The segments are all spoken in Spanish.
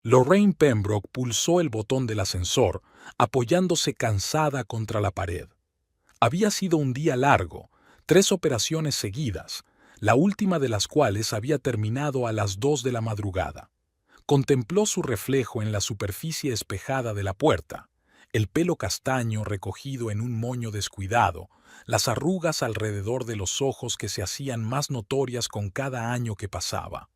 Lorraine Pembroke pulsó el botón del ascensor, apoyándose cansada contra la pared. Había sido un día largo, 3 operaciones seguidas, la última de las cuales había terminado a las 2 de la madrugada. Contempló su reflejo en la superficie espejada de la puerta, el pelo castaño recogido en un moño descuidado, las arrugas alrededor de los ojos que se hacían más notorias con cada año que pasaba.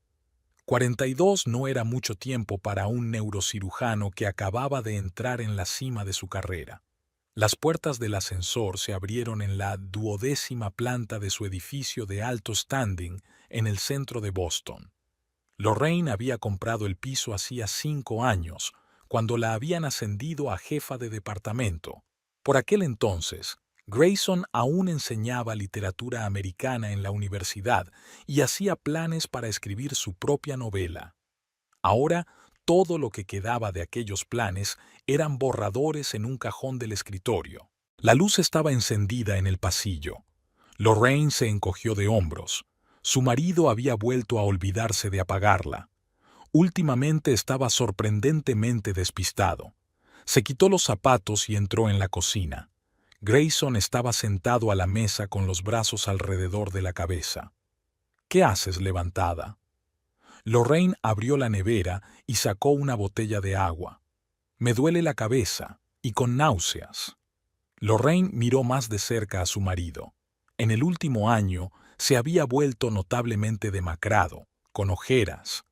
42 no era mucho tiempo para un neurocirujano que acababa de entrar en la cima de su carrera. Las puertas del ascensor se abrieron en la 12ª planta de su edificio de alto standing en el centro de Boston. Lorraine había comprado el piso hacía 5 años, cuando la habían ascendido a jefa de departamento. Por aquel entonces, Grayson aún enseñaba literatura americana en la universidad y hacía planes para escribir su propia novela. Ahora, todo lo que quedaba de aquellos planes eran borradores en un cajón del escritorio. La luz estaba encendida en el pasillo. Lorraine se encogió de hombros. Su marido había vuelto a olvidarse de apagarla. Últimamente estaba sorprendentemente despistado. Se quitó los zapatos y entró en la cocina. Grayson estaba sentado a la mesa con los brazos alrededor de la cabeza. «¿Qué haces levantada?» Lorraine abrió la nevera y sacó una botella de agua. «Me duele la cabeza y con náuseas». Lorraine miró más de cerca a su marido. En el último año se había vuelto notablemente demacrado, con ojeras.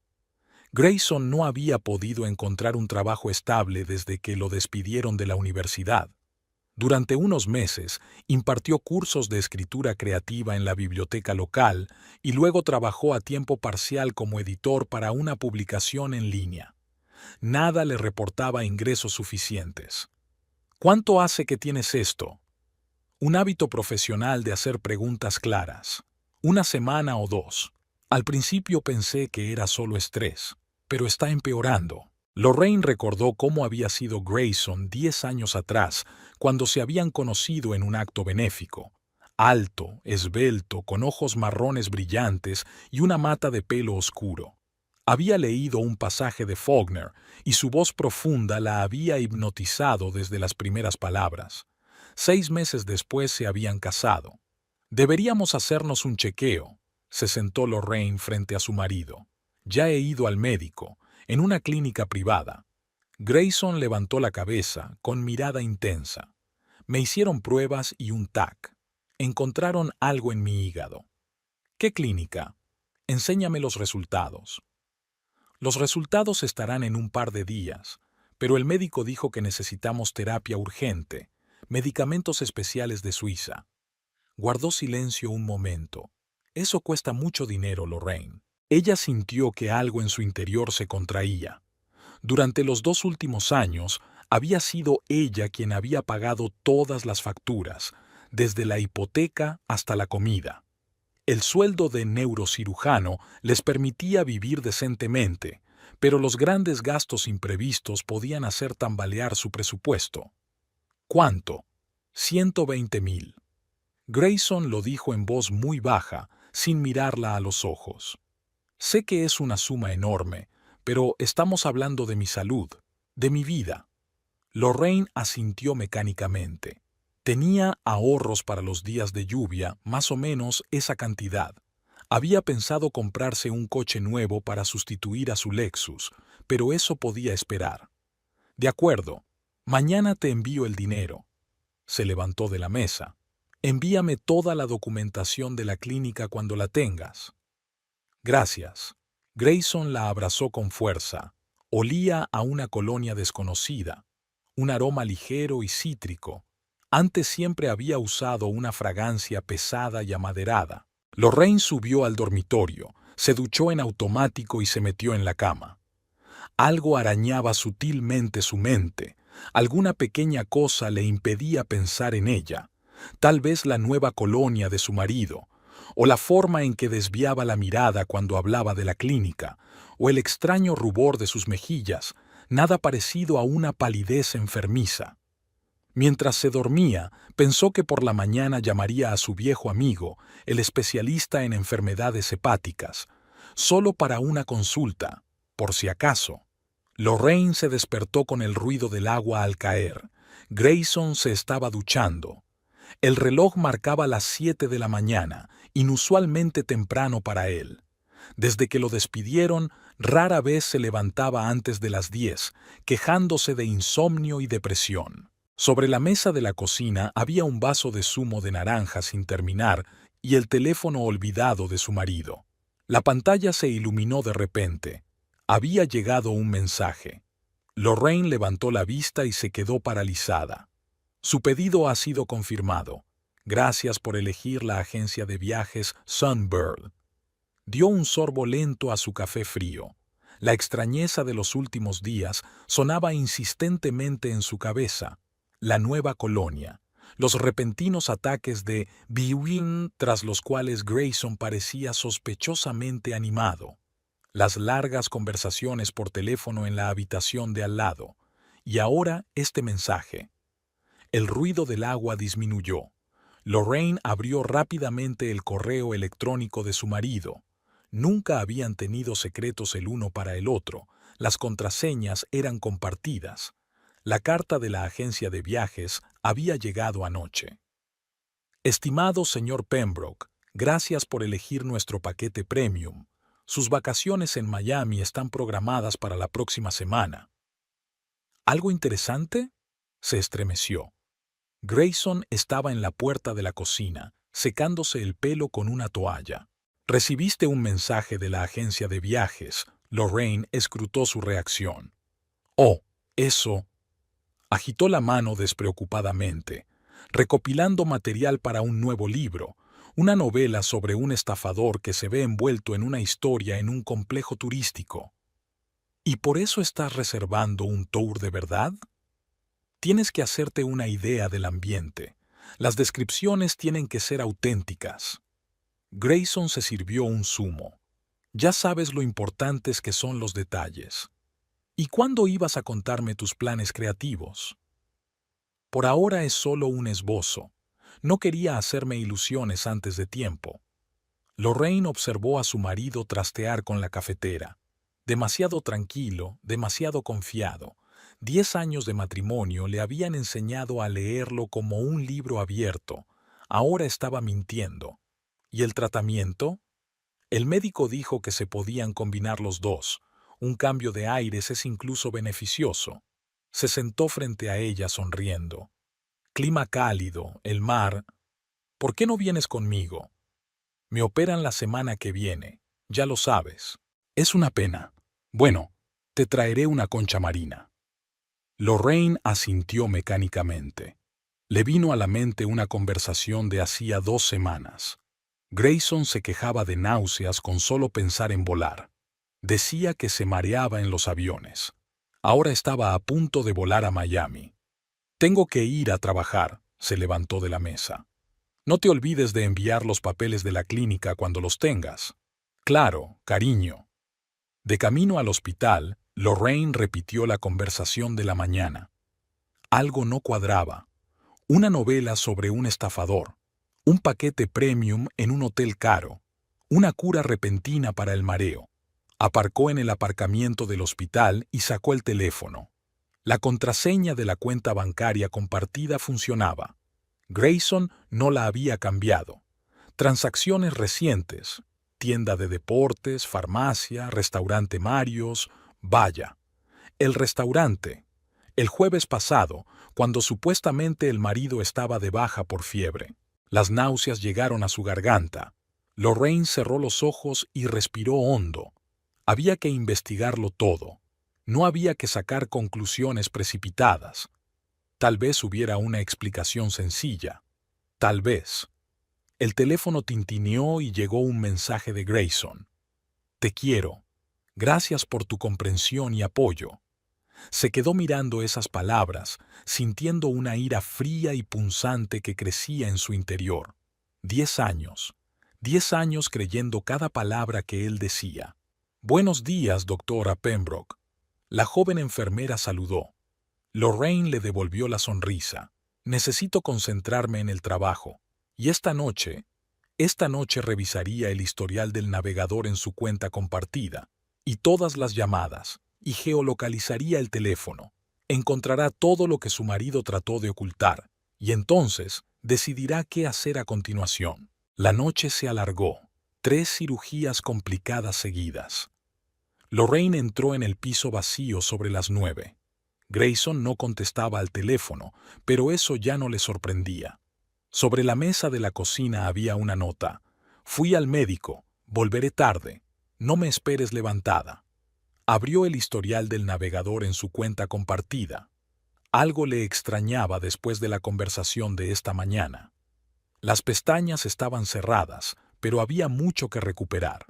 Grayson no había podido encontrar un trabajo estable desde que lo despidieron de la universidad. Durante unos meses impartió cursos de escritura creativa en la biblioteca local y luego trabajó a tiempo parcial como editor para una publicación en línea. Nada le reportaba ingresos suficientes. «¿Cuánto hace que tienes esto?» «Un hábito profesional de hacer preguntas claras. 1 semana o 2. Al principio pensé que era solo estrés, pero está empeorando». Lorraine recordó cómo había sido Grayson 10 años atrás, cuando se habían conocido en un acto benéfico. Alto, esbelto, con ojos marrones brillantes y una mata de pelo oscuro. Había leído un pasaje de Faulkner y su voz profunda la había hipnotizado desde las primeras palabras. 6 meses después se habían casado. «Deberíamos hacernos un chequeo», se sentó Lorraine frente a su marido. «Ya he ido al médico, en una clínica privada». Grayson levantó la cabeza, con mirada intensa. «Me hicieron pruebas y un TAC. Encontraron algo en mi hígado». «¿Qué clínica? Enséñame los resultados». «Los resultados estarán en un par de días, pero el médico dijo que necesitamos terapia urgente, medicamentos especiales de Suiza». Guardó silencio un momento. «Eso cuesta mucho dinero, Lorraine». Ella sintió que algo en su interior se contraía. Durante los 2 últimos años, había sido ella quien había pagado todas las facturas, desde la hipoteca hasta la comida. El sueldo de neurocirujano les permitía vivir decentemente, pero los grandes gastos imprevistos podían hacer tambalear su presupuesto. «¿Cuánto?» «120,000». Grayson lo dijo en voz muy baja, sin mirarla a los ojos. «Sé que es una suma enorme, pero estamos hablando de mi salud, de mi vida». Lorraine asintió mecánicamente. Tenía ahorros para los días de lluvia, más o menos esa cantidad. Había pensado comprarse un coche nuevo para sustituir a su Lexus, pero eso podía esperar. «De acuerdo, mañana te envío el dinero». Se levantó de la mesa. «Envíame toda la documentación de la clínica cuando la tengas». «Gracias». Grayson la abrazó con fuerza. Olía a una colonia desconocida, un aroma ligero y cítrico. Antes siempre había usado una fragancia pesada y amaderada. Lorraine subió al dormitorio, se duchó en automático y se metió en la cama. Algo arañaba sutilmente su mente. Alguna pequeña cosa le impedía pensar en ella. Tal vez la nueva colonia de su marido, o la forma en que desviaba la mirada cuando hablaba de la clínica, o el extraño rubor de sus mejillas, nada parecido a una palidez enfermiza. Mientras se dormía, pensó que por la mañana llamaría a su viejo amigo, el especialista en enfermedades hepáticas, solo para una consulta, por si acaso. Lorraine se despertó con el ruido del agua al caer. Grayson se estaba duchando. El reloj marcaba las 7 de la mañana, inusualmente temprano para él. Desde que lo despidieron, rara vez se levantaba antes de las 10, quejándose de insomnio y depresión. Sobre la mesa de la cocina había un vaso de zumo de naranja sin terminar y el teléfono olvidado de su marido. La pantalla se iluminó de repente. Había llegado un mensaje. Lorraine levantó la vista y se quedó paralizada. Su pedido ha sido confirmado. Gracias por elegir la agencia de viajes Sunbird. Dio un sorbo lento a su café frío. La extrañeza de los últimos días sonaba insistentemente en su cabeza. La nueva colonia, los repentinos ataques de Bwin tras los cuales Grayson parecía sospechosamente animado, las largas conversaciones por teléfono en la habitación de al lado, y ahora este mensaje. El ruido del agua disminuyó. Lorraine abrió rápidamente el correo electrónico de su marido. Nunca habían tenido secretos el uno para el otro. Las contraseñas eran compartidas. La carta de la agencia de viajes había llegado anoche. Estimado señor Pembroke, gracias por elegir nuestro paquete premium. Sus vacaciones en Miami están programadas para la próxima semana. ¿Algo interesante? Se estremeció. Grayson estaba en la puerta de la cocina, secándose el pelo con una toalla. Recibiste un mensaje de la agencia de viajes. Lorraine escrutó su reacción. Oh, eso. Agitó la mano despreocupadamente, recopilando material para un nuevo libro, una novela sobre un estafador que se ve envuelto en una historia en un complejo turístico. ¿Y por eso estás reservando un tour de verdad? Tienes que hacerte una idea del ambiente. Las descripciones tienen que ser auténticas. Grayson se sirvió un zumo. Ya sabes lo importantes que son los detalles. ¿Y cuándo ibas a contarme tus planes creativos? Por ahora es solo un esbozo. No quería hacerme ilusiones antes de tiempo. Lorraine observó a su marido trastear con la cafetera. Demasiado tranquilo, demasiado confiado. 10 años de matrimonio le habían enseñado a leerlo como un libro abierto. Ahora estaba mintiendo. ¿Y el tratamiento? El médico dijo que se podían combinar los dos. Un cambio de aires es incluso beneficioso. Se sentó frente a ella sonriendo. Clima cálido, el mar. ¿Por qué no vienes conmigo? Me operan la semana que viene, ya lo sabes. Es una pena. Bueno, te traeré una concha marina. Lorraine asintió mecánicamente. Le vino a la mente una conversación de hacía 2 semanas. Grayson se quejaba de náuseas con solo pensar en volar. Decía que se mareaba en los aviones. Ahora estaba a punto de volar a Miami. Tengo que ir a trabajar, se levantó de la mesa. No te olvides de enviar los papeles de la clínica cuando los tengas. Claro, cariño. De camino al hospital, Lorraine repitió la conversación de la mañana. Algo no cuadraba. Una novela sobre un estafador. Un paquete premium en un hotel caro. Una cura repentina para el mareo. Aparcó en el aparcamiento del hospital y sacó el teléfono. La contraseña de la cuenta bancaria compartida funcionaba. Grayson no la había cambiado. Transacciones recientes. Tienda de deportes, farmacia, restaurante Marios. Vaya. El restaurante. El jueves pasado, cuando supuestamente el marido estaba de baja por fiebre. Las náuseas llegaron a su garganta. Lorraine cerró los ojos y respiró hondo. Había que investigarlo todo. No había que sacar conclusiones precipitadas. Tal vez hubiera una explicación sencilla. Tal vez. El teléfono tintineó y llegó un mensaje de Grayson. Te quiero. Gracias por tu comprensión y apoyo. Se quedó mirando esas palabras, sintiendo una ira fría y punzante que crecía en su interior. 10 años. 10 años creyendo cada palabra que él decía. Buenos días, doctora Pembroke. La joven enfermera saludó. Lorraine le devolvió la sonrisa. Necesito concentrarme en el trabajo. Y esta noche revisaría el historial del navegador en su cuenta compartida. Y todas las llamadas. y geolocalizaría el teléfono. Encontrará todo lo que su marido trató de ocultar, y entonces decidirá qué hacer a continuación. La noche se alargó. 3 cirugías complicadas seguidas. Lorraine entró en el piso vacío sobre las 9. Grayson no contestaba al teléfono, pero eso ya no le sorprendía. Sobre la mesa de la cocina había una nota. Fui al médico, volveré tarde. No me esperes levantada. Abrió el historial del navegador en su cuenta compartida. Algo le extrañaba después de la conversación de esta mañana. Las pestañas estaban cerradas, pero había mucho que recuperar.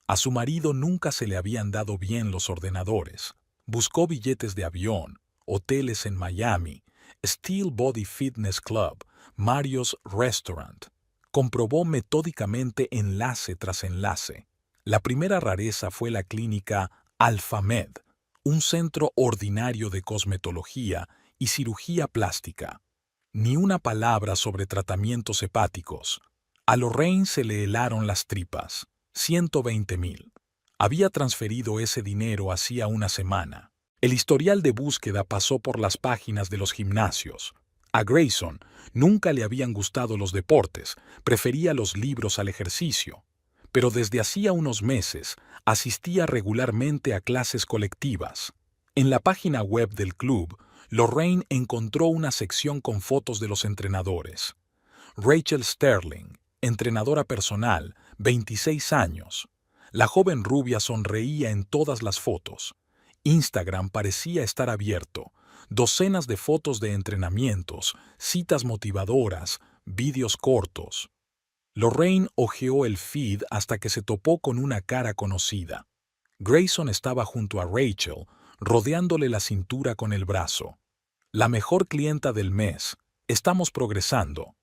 A su marido nunca se le habían dado bien los ordenadores. Buscó billetes de avión, hoteles en Miami, Steel Body Fitness Club, Mario's Restaurant. Comprobó metódicamente enlace tras enlace. La primera rareza fue la clínica AlphaMed, un centro ordinario de cosmetología y cirugía plástica. Ni una palabra sobre tratamientos hepáticos. A Lorraine se le helaron las tripas. 120,000. Había transferido ese dinero hacía una semana. El historial de búsqueda pasó por las páginas de los gimnasios. A Grayson nunca le habían gustado los deportes, prefería los libros al ejercicio. Pero desde hacía unos meses asistía regularmente a clases colectivas. En la página web del club, Lorraine encontró una sección con fotos de los entrenadores. Rachel Sterling, entrenadora personal, 26 años. La joven rubia sonreía en todas las fotos. Instagram parecía estar abierto. Docenas de fotos de entrenamientos, citas motivadoras, vídeos cortos. Lorraine hojeó el feed hasta que se topó con una cara conocida. Grayson estaba junto a Rachel, rodeándole la cintura con el brazo. La mejor clienta del mes. Estamos progresando.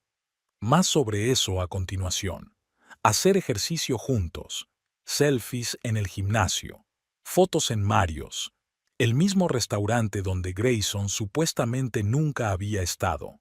Más sobre eso a continuación. Hacer ejercicio juntos. Selfies en el gimnasio. Fotos en Mario's. El mismo restaurante donde Grayson supuestamente nunca había estado.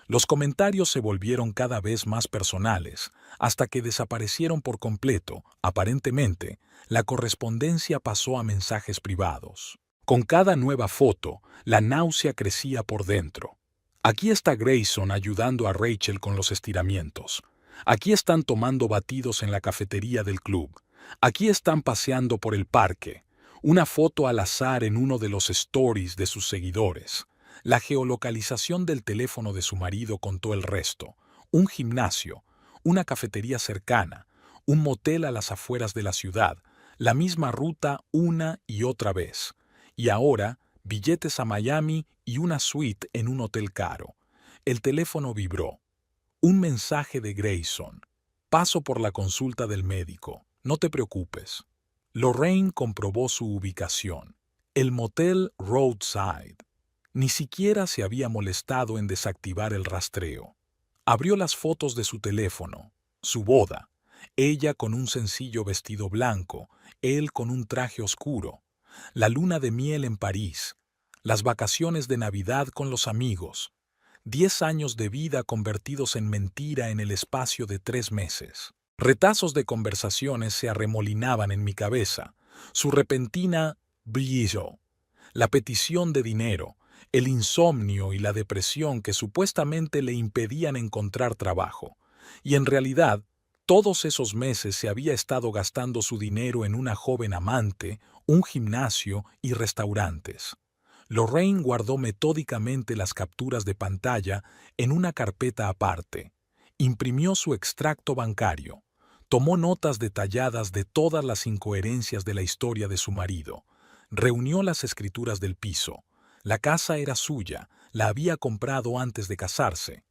Los comentarios se volvieron cada vez más personales, hasta que desaparecieron por completo. Aparentemente, la correspondencia pasó a mensajes privados. Con cada nueva foto, la náusea crecía por dentro. Aquí está Grayson ayudando a Rachel con los estiramientos. Aquí están tomando batidos en la cafetería del club. Aquí están paseando por el parque. Una foto al azar en uno de los stories de sus seguidores. La geolocalización del teléfono de su marido contó el resto. Un gimnasio, una cafetería cercana, un motel a las afueras de la ciudad, la misma ruta una y otra vez. Y ahora, billetes a Miami y una suite en un hotel caro. El teléfono vibró. Un mensaje de Grayson. Paso por la consulta del médico. No te preocupes. Lorraine comprobó su ubicación. El motel Roadside. Ni siquiera se había molestado en desactivar el rastreo. Abrió las fotos de su teléfono. Su boda. Ella con un sencillo vestido blanco, él con un traje oscuro. La luna de miel en París. Las vacaciones de Navidad con los amigos. 10 años de vida convertidos en mentira en el espacio de 3 meses. Retazos de conversaciones se arremolinaban en mi cabeza. Su repentina brillo. La petición de dinero. El insomnio y la depresión que supuestamente le impedían encontrar trabajo. Y en realidad, todos esos meses se había estado gastando su dinero en una joven amante, un gimnasio y restaurantes. Lorraine guardó metódicamente las capturas de pantalla en una carpeta aparte. Imprimió su extracto bancario. Tomó notas detalladas de todas las incoherencias de la historia de su marido. Reunió las escrituras del piso. La casa era suya, la había comprado antes de casarse.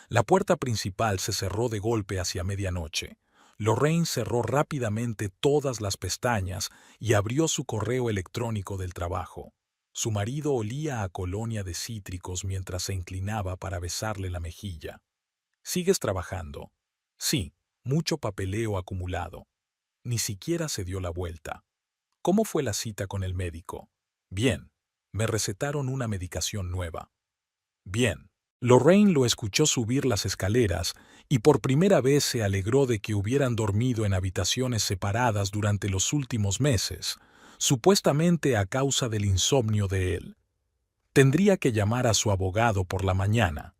La puerta principal se cerró de golpe hacia medianoche. Lorraine cerró rápidamente todas las pestañas y abrió su correo electrónico del trabajo. Su marido olía a colonia de cítricos mientras se inclinaba para besarle la mejilla. ¿Sigues trabajando? Sí, mucho papeleo acumulado. Ni siquiera se dio la vuelta. ¿Cómo fue la cita con el médico? Bien. Me recetaron una medicación nueva. Bien. Lorraine lo escuchó subir las escaleras y por primera vez se alegró de que hubieran dormido en habitaciones separadas durante los últimos meses. supuestamente a causa del insomnio de él. Tendría que llamar a su abogado por la mañana.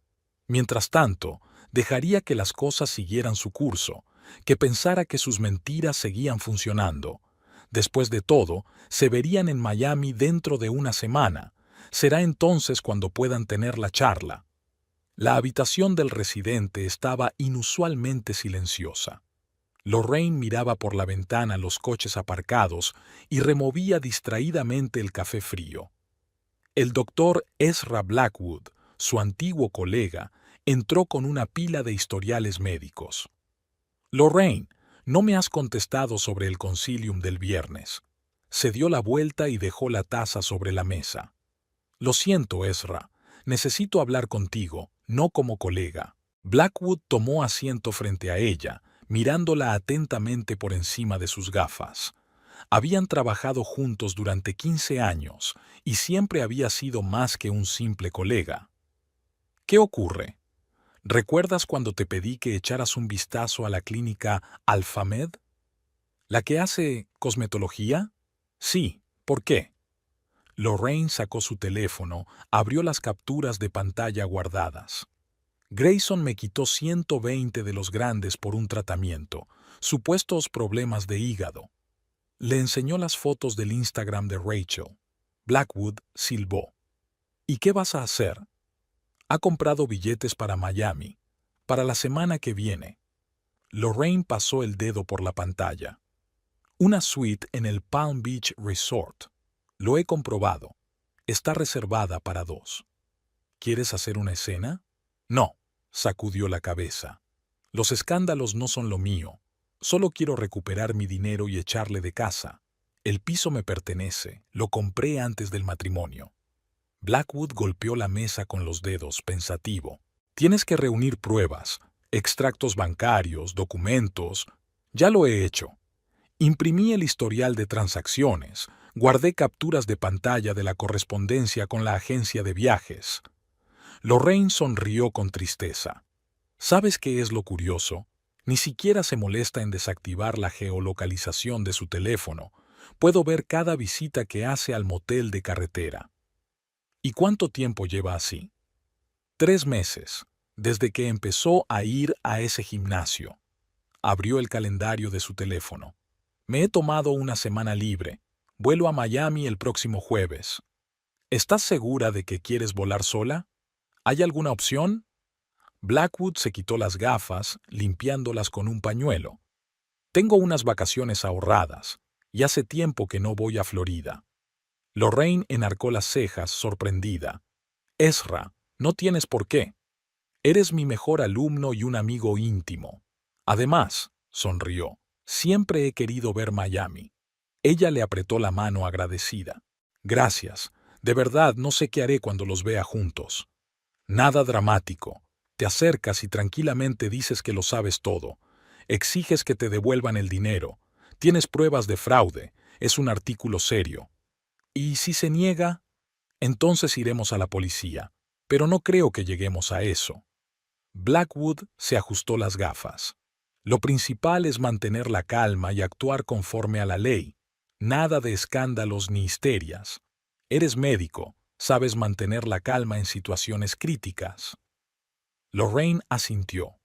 Mientras tanto, dejaría que las cosas siguieran su curso, que pensara que sus mentiras seguían funcionando. Después de todo, se verían en Miami dentro de una semana. Será entonces cuando puedan tener la charla. La habitación del residente estaba inusualmente silenciosa. Lorraine miraba por la ventana los coches aparcados y removía distraídamente el café frío. El doctor Ezra Blackwood, su antiguo colega, entró con una pila de historiales médicos. «Lorraine, no me has contestado sobre el concilium del viernes». Se dio la vuelta y dejó la taza sobre la mesa. «Lo siento, Ezra. Necesito hablar contigo, no como colega». Blackwood tomó asiento frente a ella, mirándola atentamente por encima de sus gafas. Habían trabajado juntos durante 15 años y siempre había sido más que un simple colega. «¿Qué ocurre? ¿Recuerdas cuando te pedí que echaras un vistazo a la clínica Alphamed? ¿La que hace cosmetología?» «Sí, ¿por qué?» Lorraine sacó su teléfono, abrió las capturas de pantalla guardadas. «Grayson me quitó 120 de los grandes por un tratamiento, supuestos problemas de hígado». Le enseñó las fotos del Instagram de Rachel. Blackwood silbó. «¿Y qué vas a hacer?» «Ha comprado billetes para Miami, para la semana que viene». Lorraine pasó el dedo por la pantalla. «Una suite en el Palm Beach Resort. Lo he comprobado. Está reservada para 2. ¿Quieres hacer una escena?» «No», sacudió la cabeza. «Los escándalos no son lo mío. Solo quiero recuperar mi dinero y echarle de casa. El piso me pertenece. Lo compré antes del matrimonio». Blackwood golpeó la mesa con los dedos, pensativo. «Tienes que reunir pruebas, extractos bancarios, documentos». «Ya lo he hecho. Imprimí el historial de transacciones, guardé capturas de pantalla de la correspondencia con la agencia de viajes». Lorraine sonrió con tristeza. «¿Sabes qué es lo curioso? Ni siquiera se molesta en desactivar la geolocalización de su teléfono. Puedo ver cada visita que hace al motel de carretera». «¿Y cuánto tiempo lleva así?» 3 meses, desde que empezó a ir a ese gimnasio. Abrió el calendario de su teléfono. «Me he tomado una semana libre. Vuelo a Miami el próximo jueves». «¿Estás segura de que quieres volar sola? ¿Hay alguna opción?» Blackwood se quitó las gafas, limpiándolas con un pañuelo. «Tengo unas vacaciones ahorradas, y hace tiempo que no voy a Florida». Lorraine enarcó las cejas, sorprendida. «Ezra, no tienes por qué. Eres mi mejor alumno y un amigo íntimo. Además», sonrió, «siempre he querido ver Miami». Ella le apretó la mano agradecida. «Gracias. De verdad no sé qué haré cuando los vea juntos». «Nada dramático. Te acercas y tranquilamente dices que lo sabes todo. Exiges que te devuelvan el dinero. Tienes pruebas de fraude. Es un artículo serio. ¿Y si se niega? Entonces iremos a la policía. Pero no creo que lleguemos a eso». Blackwood se ajustó las gafas. «Lo principal es mantener la calma y actuar conforme a la ley. Nada de escándalos ni histerias. Eres médico, sabes mantener la calma en situaciones críticas». Lorraine asintió.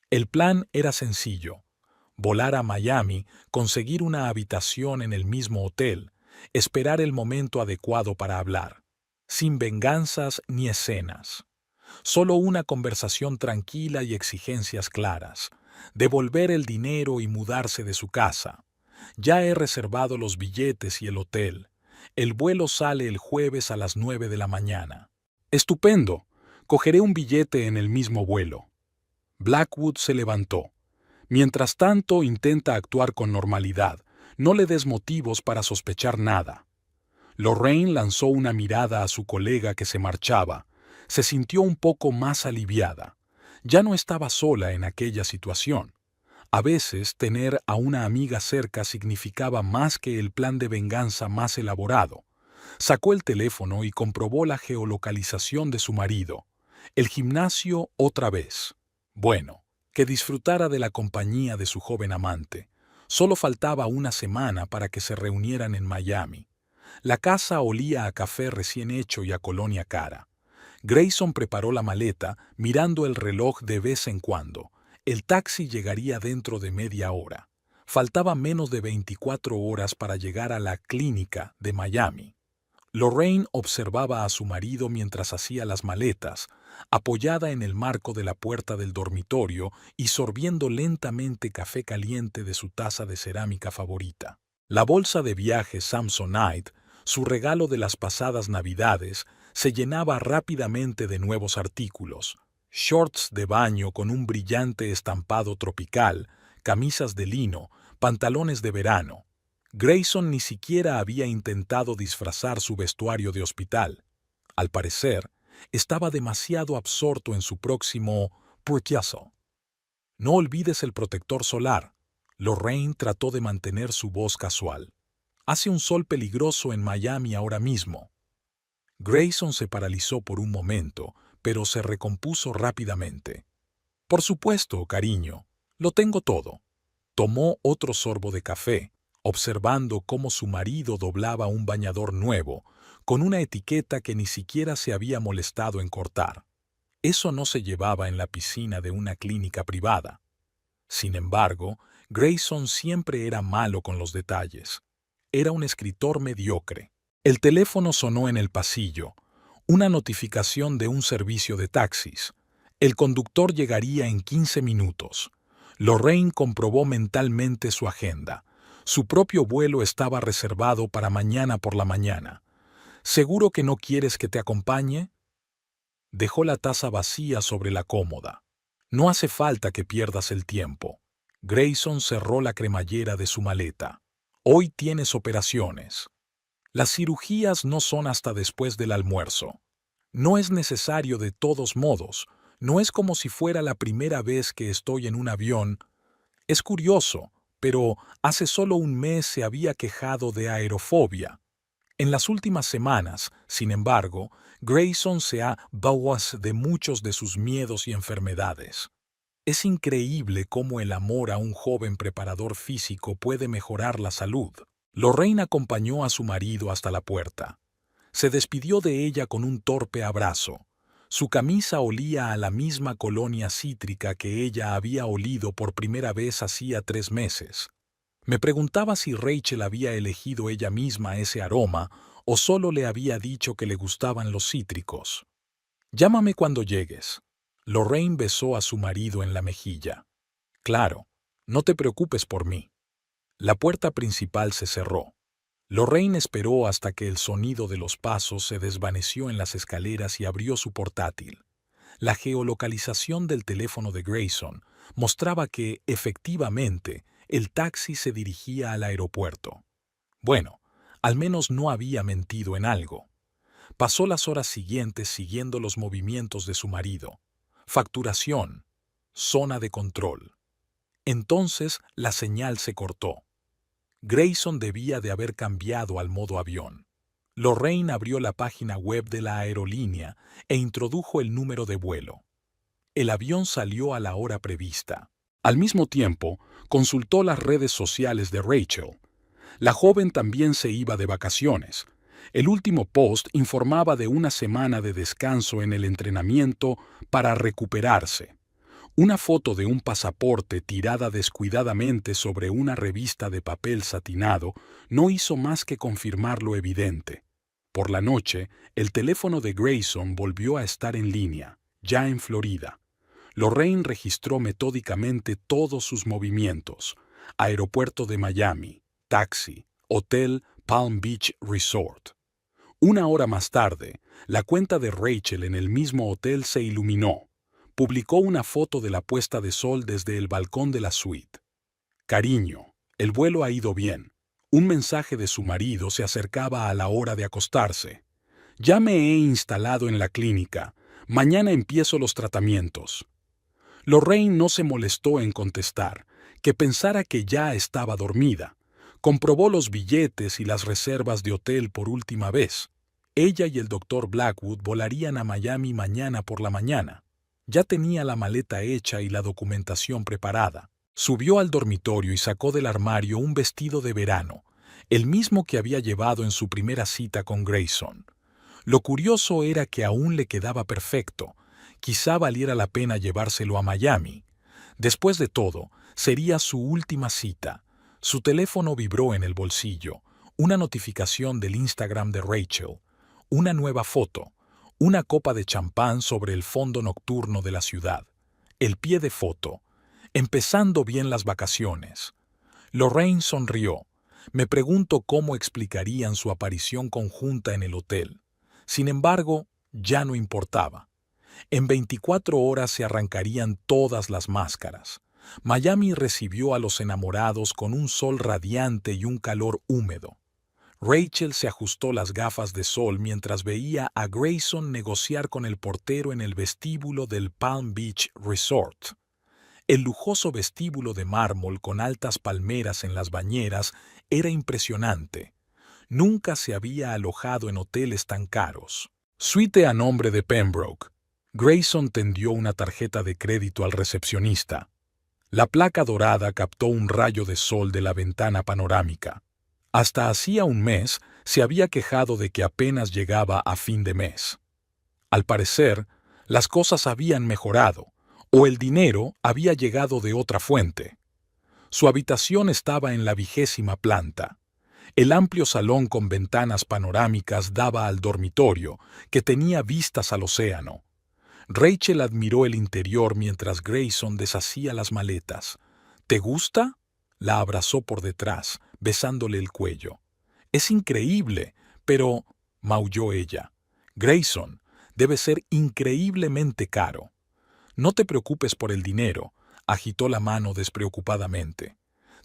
El plan era sencillo: volar a Miami, conseguir una habitación en el mismo hotel, esperar el momento adecuado para hablar, sin venganzas ni escenas. Solo una conversación tranquila y exigencias claras. Devolver el dinero y mudarse de su casa. «Ya he reservado los billetes y el hotel. El vuelo sale el jueves a las 9 de la mañana». «Estupendo. Cogeré un billete en el mismo vuelo». Blackwood se levantó. «Mientras tanto, intenta actuar con normalidad. No le des motivos para sospechar nada». Lorraine lanzó una mirada a su colega que se marchaba. Se sintió un poco más aliviada. Ya no estaba sola en aquella situación. A veces, tener a una amiga cerca significaba más que el plan de venganza más elaborado. Sacó el teléfono y comprobó la geolocalización de su marido. El gimnasio otra vez. Bueno, que disfrutara de la compañía de su joven amante. Solo faltaba una semana para que se reunieran en Miami. La casa olía a café recién hecho y a colonia cara. Grayson preparó la maleta, mirando el reloj de vez en cuando. El taxi llegaría dentro de media hora. Faltaba menos de 24 horas para llegar a la clínica de Miami. Lorraine observaba a su marido mientras hacía las maletas, apoyada en el marco de la puerta del dormitorio y sorbiendo lentamente café caliente de su taza de cerámica favorita. La bolsa de viaje Samsonite, su regalo de las pasadas Navidades, se llenaba rápidamente de nuevos artículos: shorts de baño con un brillante estampado tropical, camisas de lino, pantalones de verano. Grayson ni siquiera había intentado disfrazar su vestuario de hospital. Al parecer, estaba demasiado absorto en su próximo purchazo. No olvides el protector solar. Lorraine trató de mantener su voz casual. Hace un sol peligroso en Miami ahora mismo. Grayson se paralizó por un momento, pero se recompuso rápidamente. Por supuesto, cariño, lo tengo todo. Tomó otro sorbo de café, observando cómo su marido doblaba un bañador nuevo, con una etiqueta que ni siquiera se había molestado en cortar. Eso no se llevaba en la piscina de una clínica privada. Sin embargo, Grayson siempre era malo con los detalles. Era un escritor mediocre. El teléfono sonó en el pasillo. Una notificación de un servicio de taxis. El conductor llegaría en 15 minutos. Lorraine comprobó mentalmente su agenda. Su propio vuelo estaba reservado para mañana por la mañana. ¿Seguro que no quieres que te acompañe? Dejó la taza vacía sobre la cómoda. No hace falta que pierdas el tiempo. Grayson cerró la cremallera de su maleta. Hoy tienes operaciones. Las cirugías no son hasta después del almuerzo. No es necesario de todos modos. No es como si fuera la primera vez que estoy en un avión. Es curioso, pero hace solo un mes se había quejado de aerofobia. En las últimas semanas, sin embargo, Grayson se ha baguado de muchos de sus miedos y enfermedades. Es increíble cómo el amor a un joven preparador físico puede mejorar la salud. Lorraine acompañó a su marido hasta la puerta. Se despidió de ella con un torpe abrazo. Su camisa olía a la misma colonia cítrica que ella había olido por primera vez hacía 3 meses. Me preguntaba si Rachel había elegido ella misma ese aroma o solo le había dicho que le gustaban los cítricos. Llámame cuando llegues. Lorraine besó a su marido en la mejilla. Claro, no te preocupes por mí. La puerta principal se cerró. Lorraine esperó hasta que el sonido de los pasos se desvaneció en las escaleras y abrió su portátil. La geolocalización del teléfono de Grayson mostraba que, efectivamente, el taxi se dirigía al aeropuerto. Bueno, al menos no había mentido en algo. Pasó las horas siguientes siguiendo los movimientos de su marido. Facturación. Zona de control. Entonces la señal se cortó. Grayson debía de haber cambiado al modo avión. Lorraine abrió la página web de la aerolínea e introdujo el número de vuelo. El avión salió a la hora prevista. Al mismo tiempo, consultó las redes sociales de Rachel. La joven también se iba de vacaciones. El último post informaba de una semana de descanso en el entrenamiento para recuperarse. Una foto de un pasaporte tirada descuidadamente sobre una revista de papel satinado no hizo más que confirmar lo evidente. Por la noche, el teléfono de Grayson volvió a estar en línea, ya en Florida. Lorraine registró metódicamente todos sus movimientos: aeropuerto de Miami, taxi, hotel Palm Beach Resort. Una hora más tarde, la cuenta de Rachel en el mismo hotel se iluminó. Publicó una foto de la puesta de sol desde el balcón de la suite. Cariño, el vuelo ha ido bien. Un mensaje de su marido se acercaba a la hora de acostarse. Ya me he instalado en la clínica. Mañana empiezo los tratamientos. Lorraine no se molestó en contestar, que pensara que ya estaba dormida. Comprobó los billetes y las reservas de hotel por última vez. Ella y el doctor Blackwood volarían a Miami mañana por la mañana. Ya tenía la maleta hecha y la documentación preparada. Subió al dormitorio y sacó del armario un vestido de verano, el mismo que había llevado en su primera cita con Grayson. Lo curioso era que aún le quedaba perfecto. Quizá valiera la pena llevárselo a Miami. Después de todo, sería su última cita. Su teléfono vibró en el bolsillo. Una notificación del Instagram de Rachel. Una nueva foto. Una copa de champán sobre el fondo nocturno de la ciudad. El pie de foto. Empezando bien las vacaciones. Lorraine sonrió. Me pregunto cómo explicarían su aparición conjunta en el hotel. Sin embargo, ya no importaba. En 24 horas se arrancarían todas las máscaras. Miami recibió a los enamorados con un sol radiante y un calor húmedo. Rachel se ajustó las gafas de sol mientras veía a Grayson negociar con el portero en el vestíbulo del Palm Beach Resort. El lujoso vestíbulo de mármol con altas palmeras en las bañeras era impresionante. Nunca se había alojado en hoteles tan caros. Suite a nombre de Pembroke. Grayson tendió una tarjeta de crédito al recepcionista. La placa dorada captó un rayo de sol de la ventana panorámica. Hasta hacía un mes se había quejado de que apenas llegaba a fin de mes. Al parecer, las cosas habían mejorado, o el dinero había llegado de otra fuente. Su habitación estaba en la 20ª planta. El amplio salón con ventanas panorámicas daba al dormitorio, que tenía vistas al océano. Rachel admiró el interior mientras Grayson deshacía las maletas. ¿Te gusta? La abrazó por detrás, besándole el cuello. Es increíble, pero, maulló ella. Grayson, debe ser increíblemente caro. No te preocupes por el dinero, agitó la mano despreocupadamente.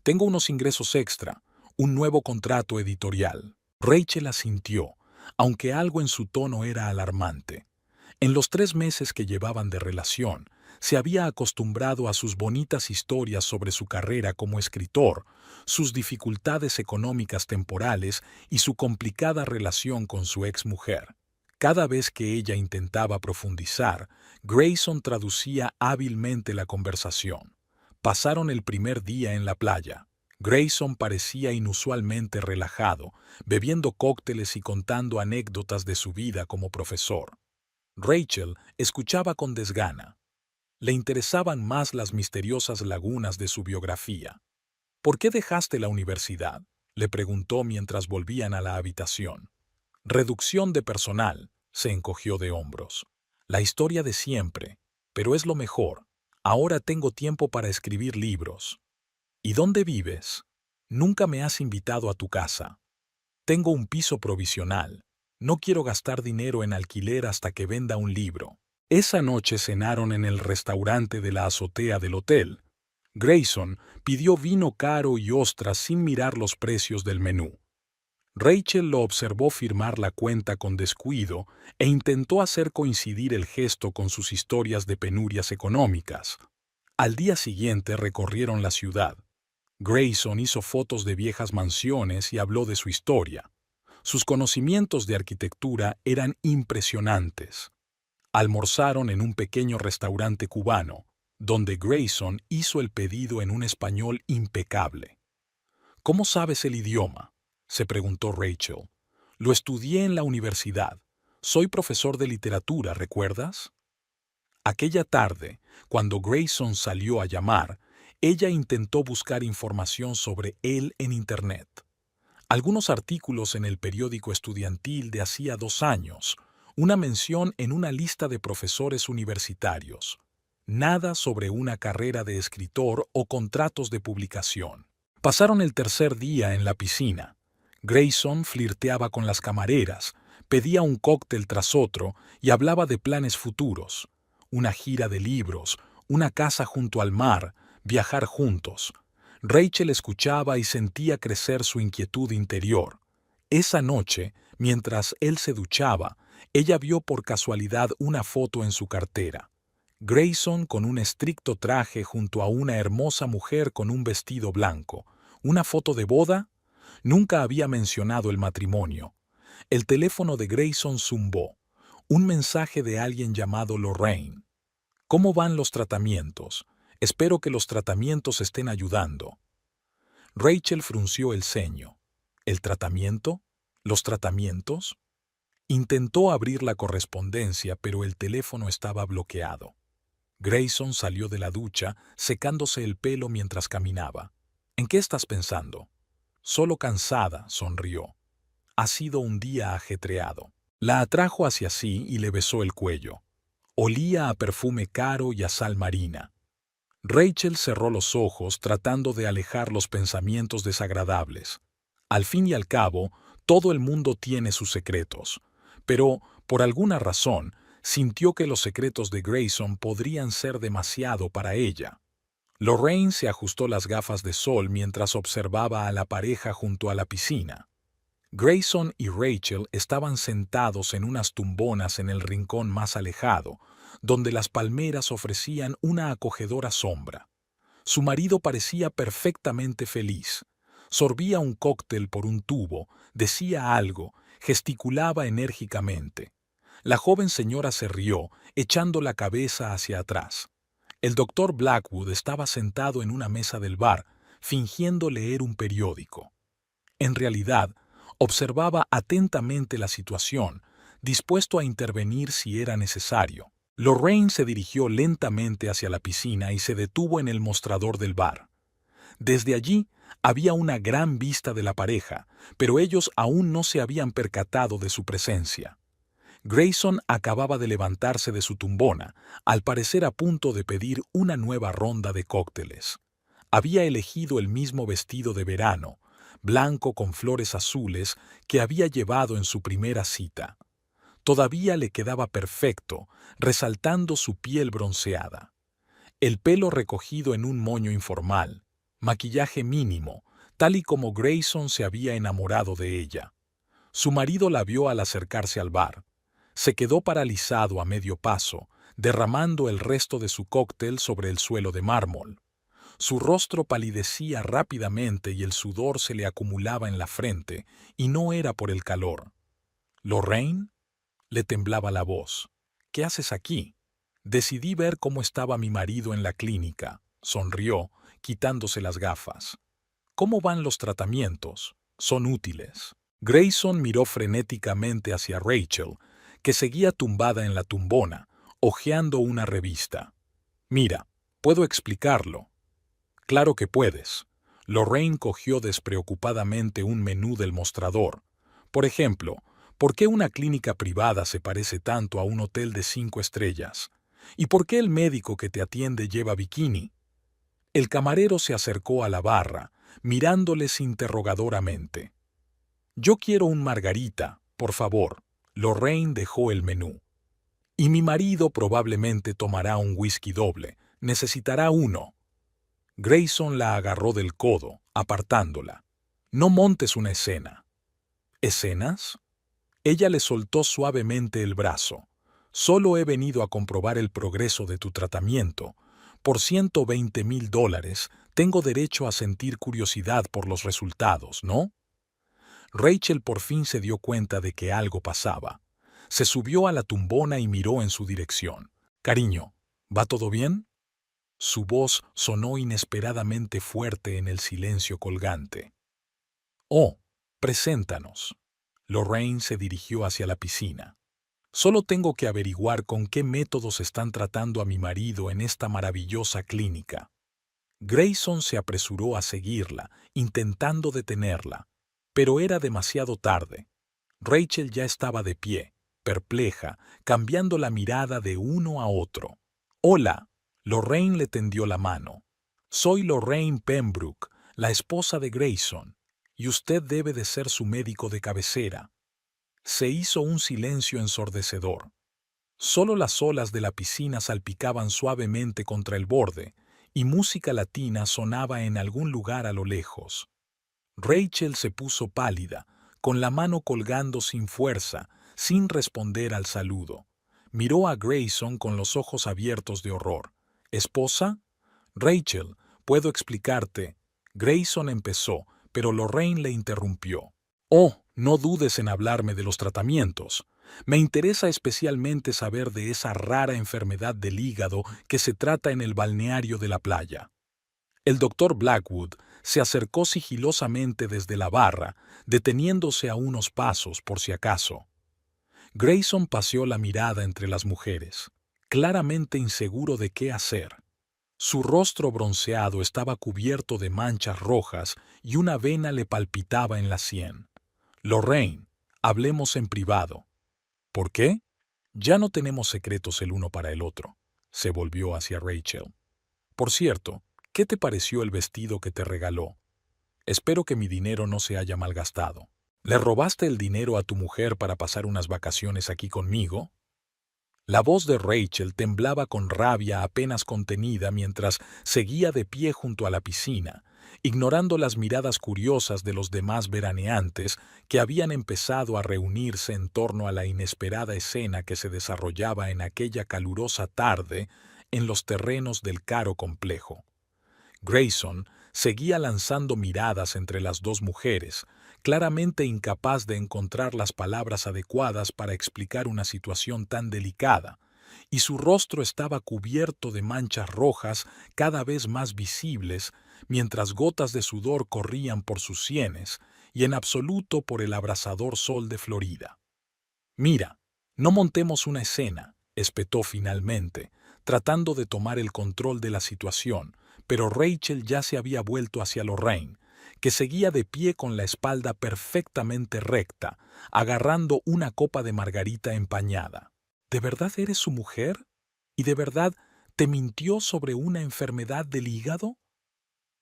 Tengo unos ingresos extra, un nuevo contrato editorial. Rachel asintió, aunque algo en su tono era alarmante. En los 3 meses que llevaban de relación, se había acostumbrado a sus bonitas historias sobre su carrera como escritor, sus dificultades económicas temporales y su complicada relación con su exmujer. Cada vez que ella intentaba profundizar, Grayson traducía hábilmente la conversación. Pasaron el primer día en la playa. Grayson parecía inusualmente relajado, bebiendo cócteles y contando anécdotas de su vida como profesor. Rachel escuchaba con desgana. Le interesaban más las misteriosas lagunas de su biografía. ¿Por qué dejaste la universidad?, le preguntó mientras volvían a la habitación. Reducción de personal, se encogió de hombros. La historia de siempre, pero es lo mejor. Ahora tengo tiempo para escribir libros. ¿Y dónde vives? Nunca me has invitado a tu casa. Tengo un piso provisional. No quiero gastar dinero en alquiler hasta que venda un libro. Esa noche cenaron en el restaurante de la azotea del hotel. Grayson pidió vino caro y ostras sin mirar los precios del menú. Rachel lo observó firmar la cuenta con descuido e intentó hacer coincidir el gesto con sus historias de penurias económicas. Al día siguiente recorrieron la ciudad. Grayson hizo fotos de viejas mansiones y habló de su historia. Sus conocimientos de arquitectura eran impresionantes. Almorzaron en un pequeño restaurante cubano, donde Grayson hizo el pedido en un español impecable. ¿Cómo sabes el idioma?, se preguntó Rachel. Lo estudié en la universidad. Soy profesor de literatura, ¿recuerdas? Aquella tarde, cuando Grayson salió a llamar, ella intentó buscar información sobre él en Internet. Algunos artículos en el periódico estudiantil de hacía 2 años, una mención en una lista de profesores universitarios. Nada sobre una carrera de escritor o contratos de publicación. Pasaron el tercer día en la piscina. Grayson flirteaba con las camareras, pedía un cóctel tras otro y hablaba de planes futuros. Una gira de libros, una casa junto al mar, viajar juntos. Rachel escuchaba y sentía crecer su inquietud interior. Esa noche, mientras él se duchaba, ella vio por casualidad una foto en su cartera. Grayson con un estricto traje junto a una hermosa mujer con un vestido blanco. ¿Una foto de boda? Nunca había mencionado el matrimonio. El teléfono de Grayson zumbó. Un mensaje de alguien llamado Lorraine. ¿Cómo van los tratamientos? Espero que los tratamientos estén ayudando. Rachel frunció el ceño. ¿El tratamiento? ¿Los tratamientos? Intentó abrir la correspondencia, pero el teléfono estaba bloqueado. Grayson salió de la ducha, secándose el pelo mientras caminaba. ¿En qué estás pensando? Solo cansada, sonrió. Ha sido un día ajetreado. La atrajo hacia sí y le besó el cuello. Olía a perfume caro y a sal marina. Rachel cerró los ojos tratando de alejar los pensamientos desagradables. Al fin y al cabo, todo el mundo tiene sus secretos. Pero, por alguna razón, sintió que los secretos de Grayson podrían ser demasiado para ella. Lorraine se ajustó las gafas de sol mientras observaba a la pareja junto a la piscina. Grayson y Rachel estaban sentados en unas tumbonas en el rincón más alejado, donde las palmeras ofrecían una acogedora sombra. Su marido parecía perfectamente feliz. Sorbía un cóctel por un tubo, decía algo, gesticulaba enérgicamente. La joven señora se rió, echando la cabeza hacia atrás. El doctor Blackwood estaba sentado en una mesa del bar, fingiendo leer un periódico. En realidad, observaba atentamente la situación, dispuesto a intervenir si era necesario. Lorraine se dirigió lentamente hacia la piscina y se detuvo en el mostrador del bar. Desde allí había una gran vista de la pareja, pero ellos aún no se habían percatado de su presencia. Grayson acababa de levantarse de su tumbona, al parecer a punto de pedir una nueva ronda de cócteles. Había elegido el mismo vestido de verano, blanco con flores azules, que había llevado en su primera cita. Todavía le quedaba perfecto, resaltando su piel bronceada. El pelo recogido en un moño informal, maquillaje mínimo, tal y como Grayson se había enamorado de ella. Su marido la vio al acercarse al bar. Se quedó paralizado a medio paso, derramando el resto de su cóctel sobre el suelo de mármol. Su rostro palidecía rápidamente y el sudor se le acumulaba en la frente, y no era por el calor. ¿Lorraine? Le temblaba la voz. ¿Qué haces aquí? Decidí ver cómo estaba mi marido en la clínica. Sonrió, quitándose las gafas. ¿Cómo van los tratamientos? Son útiles. Grayson miró frenéticamente hacia Rachel, que seguía tumbada en la tumbona, hojeando una revista. Mira, puedo explicarlo. Claro que puedes. Lorraine cogió despreocupadamente un menú del mostrador. Por ejemplo, ¿por qué una clínica privada se parece tanto a un hotel de 5 estrellas? ¿Y por qué el médico que te atiende lleva bikini? El camarero se acercó a la barra, mirándoles interrogadoramente. Yo quiero un margarita, por favor. Lorraine dejó el menú. Y mi marido probablemente tomará un whisky doble. Necesitará uno. Grayson la agarró del codo, apartándola. No montes una escena. ¿Escenas? Ella le soltó suavemente el brazo. Solo he venido a comprobar el progreso de tu tratamiento. Por $120,000 tengo derecho a sentir curiosidad por los resultados, ¿no? Rachel por fin se dio cuenta de que algo pasaba. Se subió a la tumbona y miró en su dirección. Cariño, ¿va todo bien? Su voz sonó inesperadamente fuerte en el silencio colgante. Oh, preséntanos. Lorraine se dirigió hacia la piscina. Solo tengo que averiguar con qué métodos están tratando a mi marido en esta maravillosa clínica. Grayson se apresuró a seguirla, intentando detenerla, pero era demasiado tarde. Rachel ya estaba de pie, perpleja, cambiando la mirada de uno a otro. «Hola», Lorraine le tendió la mano. «Soy Lorraine Pembroke, la esposa de Grayson, y usted debe de ser su médico de cabecera». Se hizo un silencio ensordecedor. Solo las olas de la piscina salpicaban suavemente contra el borde, y música latina sonaba en algún lugar a lo lejos. Rachel se puso pálida, con la mano colgando sin fuerza, sin responder al saludo. Miró a Grayson con los ojos abiertos de horror. «¿Esposa?» «Rachel, puedo explicarte». Grayson empezó, pero Lorraine le interrumpió. «Oh, no dudes en hablarme de los tratamientos. Me interesa especialmente saber de esa rara enfermedad del hígado que se trata en el balneario de la playa. El doctor Blackwood se acercó sigilosamente desde la barra, deteniéndose a unos pasos por si acaso. Grayson paseó la mirada entre las mujeres, claramente inseguro de qué hacer. Su rostro bronceado estaba cubierto de manchas rojas y una vena le palpitaba en la sien. Lorraine, hablemos en privado. ¿Por qué? Ya no tenemos secretos el uno para el otro. Se volvió hacia Rachel. Por cierto, ¿qué te pareció el vestido que te regaló? Espero que mi dinero no se haya malgastado. ¿Le robaste el dinero a tu mujer para pasar unas vacaciones aquí conmigo? La voz de Rachel temblaba con rabia apenas contenida mientras seguía de pie junto a la piscina, ignorando las miradas curiosas de los demás veraneantes que habían empezado a reunirse en torno a la inesperada escena que se desarrollaba en aquella calurosa tarde en los terrenos del caro complejo. Grayson seguía lanzando miradas entre las dos mujeres, claramente incapaz de encontrar las palabras adecuadas para explicar una situación tan delicada, y su rostro estaba cubierto de manchas rojas cada vez más visibles, mientras gotas de sudor corrían por sus sienes y en absoluto por el abrasador sol de Florida. «Mira, no montemos una escena», espetó finalmente, tratando de tomar el control de la situación, pero Rachel ya se había vuelto hacia Lorraine, que seguía de pie con la espalda perfectamente recta, agarrando una copa de margarita empañada. ¿De verdad eres su mujer? ¿Y de verdad te mintió sobre una enfermedad del hígado?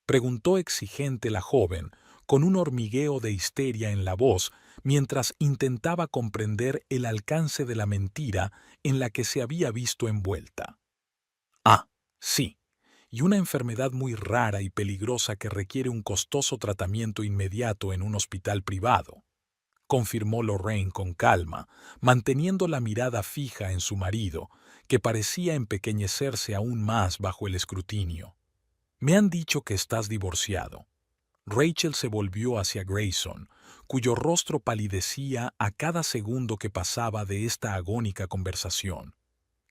Preguntó exigente la joven, con un hormigueo de histeria en la voz, mientras intentaba comprender el alcance de la mentira en la que se había visto envuelta. Ah, sí, y una enfermedad muy rara y peligrosa que requiere un costoso tratamiento inmediato en un hospital privado, confirmó Lorraine con calma, manteniendo la mirada fija en su marido, que parecía empequeñecerse aún más bajo el escrutinio. Me han dicho que estás divorciado. Rachel se volvió hacia Grayson, cuyo rostro palidecía a cada segundo que pasaba de esta agónica conversación.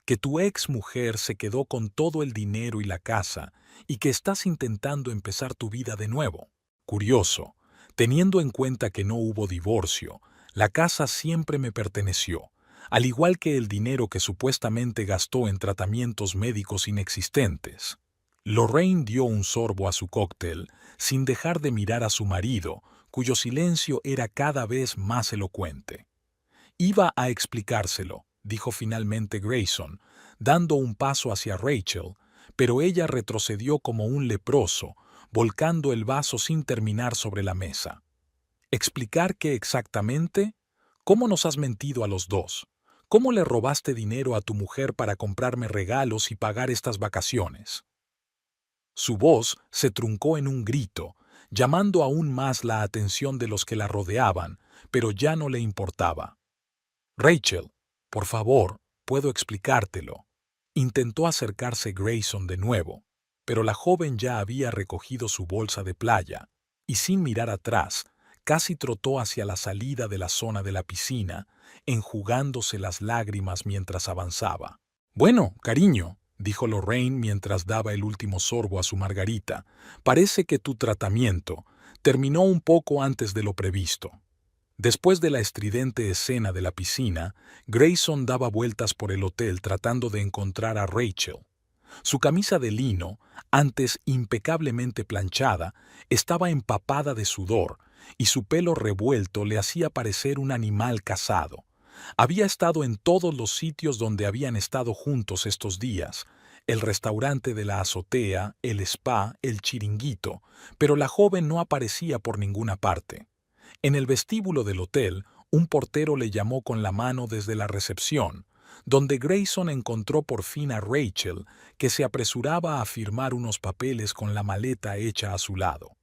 Que tu ex mujer se quedó con todo el dinero y la casa y que estás intentando empezar tu vida de nuevo. Curioso, teniendo en cuenta que no hubo divorcio, la casa siempre me perteneció, al igual que el dinero que supuestamente gastó en tratamientos médicos inexistentes. Lorraine dio un sorbo a su cóctel, sin dejar de mirar a su marido, cuyo silencio era cada vez más elocuente. Iba a explicárselo, dijo finalmente Grayson, dando un paso hacia Rachel, pero ella retrocedió como un leproso, volcando el vaso sin terminar sobre la mesa. ¿Explicar qué exactamente? ¿Cómo nos has mentido a los dos? ¿Cómo le robaste dinero a tu mujer para comprarme regalos y pagar estas vacaciones? Su voz se truncó en un grito, llamando aún más la atención de los que la rodeaban, pero ya no le importaba. Rachel, por favor, puedo explicártelo. Intentó acercarse Grayson de nuevo, pero la joven ya había recogido su bolsa de playa y sin mirar atrás, casi trotó hacia la salida de la zona de la piscina, enjugándose las lágrimas mientras avanzaba. Bueno, cariño, dijo Lorraine mientras daba el último sorbo a su margarita, parece que tu tratamiento terminó un poco antes de lo previsto. Después de la estridente escena de la piscina, Grayson daba vueltas por el hotel tratando de encontrar a Rachel. Su camisa de lino, antes impecablemente planchada, estaba empapada de sudor y su pelo revuelto le hacía parecer un animal cazado. Había estado en todos los sitios donde habían estado juntos estos días, el restaurante de la azotea, el spa, el chiringuito, pero la joven no aparecía por ninguna parte. En el vestíbulo del hotel, un portero le llamó con la mano desde la recepción, donde Grayson encontró por fin a Rachel, que se apresuraba a firmar unos papeles con la maleta hecha a su lado.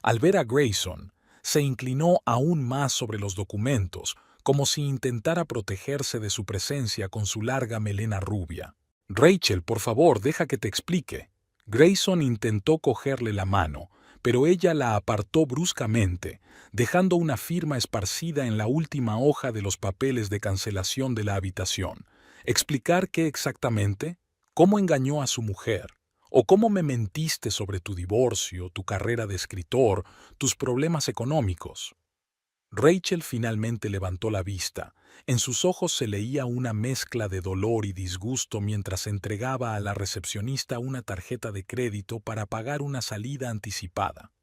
Al ver a Grayson, se inclinó aún más sobre los documentos, como si intentara protegerse de su presencia con su larga melena rubia. Rachel, por favor, deja que te explique. Grayson intentó cogerle la mano, pero ella la apartó bruscamente, dejando una firma esparcida en la última hoja de los papeles de cancelación de la habitación. ¿Explicar qué exactamente? ¿Cómo engañó a su mujer? ¿O cómo me mentiste sobre tu divorcio, tu carrera de escritor, tus problemas económicos? Rachel finalmente levantó la vista. En sus ojos se leía una mezcla de dolor y disgusto mientras entregaba a la recepcionista una tarjeta de crédito para pagar una salida anticipada.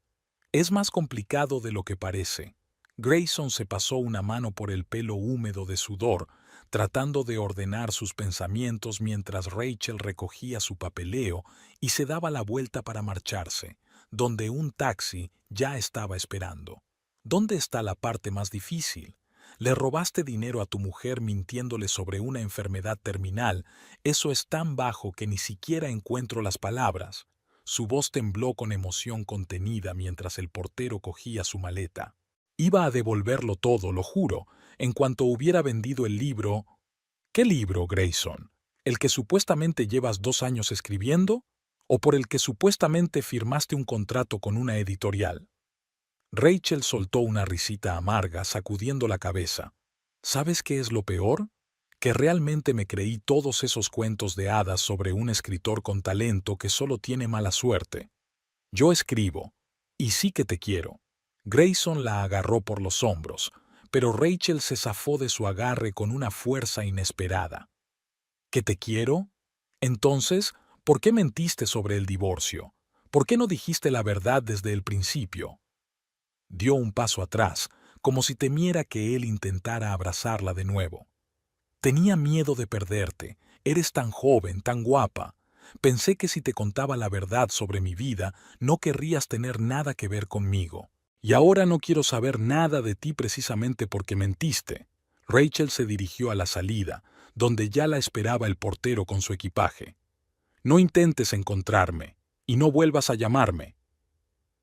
Es más complicado de lo que parece. Grayson se pasó una mano por el pelo húmedo de sudor, tratando de ordenar sus pensamientos mientras Rachel recogía su papeleo y se daba la vuelta para marcharse, donde un taxi ya estaba esperando. ¿Dónde está la parte más difícil? Le robaste dinero a tu mujer mintiéndole sobre una enfermedad terminal. Eso es tan bajo que ni siquiera encuentro las palabras. Su voz tembló con emoción contenida mientras el portero cogía su maleta. Iba a devolverlo todo, lo juro, en cuanto hubiera vendido el libro. ¿Qué libro, Grayson? ¿El que supuestamente llevas 2 años escribiendo? ¿O por el que supuestamente firmaste un contrato con una editorial? Rachel soltó una risita amarga, sacudiendo la cabeza. ¿Sabes qué es lo peor? Que realmente me creí todos esos cuentos de hadas sobre un escritor con talento que solo tiene mala suerte. Yo escribo, y sí que te quiero. Grayson la agarró por los hombros, pero Rachel se zafó de su agarre con una fuerza inesperada. ¿Que te quiero? Entonces, ¿por qué mentiste sobre el divorcio? ¿Por qué no dijiste la verdad desde el principio? Dio un paso atrás, como si temiera que él intentara abrazarla de nuevo. Tenía miedo de perderte. Eres tan joven, tan guapa. Pensé que si te contaba la verdad sobre mi vida, no querrías tener nada que ver conmigo. Y ahora no quiero saber nada de ti precisamente porque mentiste. Rachel se dirigió a la salida, donde ya la esperaba el portero con su equipaje. No intentes encontrarme, y no vuelvas a llamarme.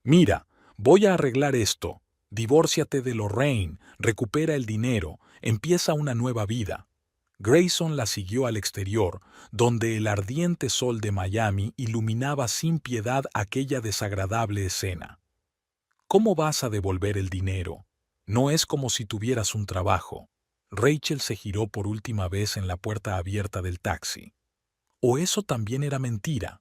Mira, voy a arreglar esto. Divórciate de Lorraine, recupera el dinero, empieza una nueva vida. Grayson la siguió al exterior, donde el ardiente sol de Miami iluminaba sin piedad aquella desagradable escena. ¿Cómo vas a devolver el dinero? No es como si tuvieras un trabajo. Rachel se giró por última vez en la puerta abierta del taxi. ¿O eso también era mentira?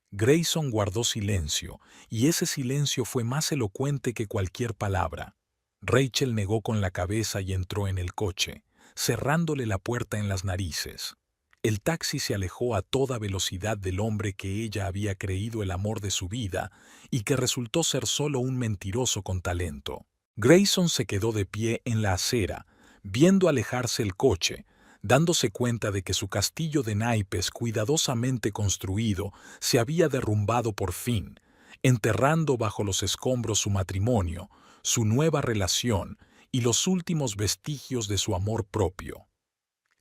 Grayson guardó silencio, y ese silencio fue más elocuente que cualquier palabra. Rachel negó con la cabeza y entró en el coche, cerrándole la puerta en las narices. El taxi se alejó a toda velocidad del hombre que ella había creído el amor de su vida y que resultó ser solo un mentiroso con talento. Grayson se quedó de pie en la acera, viendo alejarse el coche, dándose cuenta de que su castillo de naipes cuidadosamente construido se había derrumbado por fin, enterrando bajo los escombros su matrimonio, su nueva relación y los últimos vestigios de su amor propio.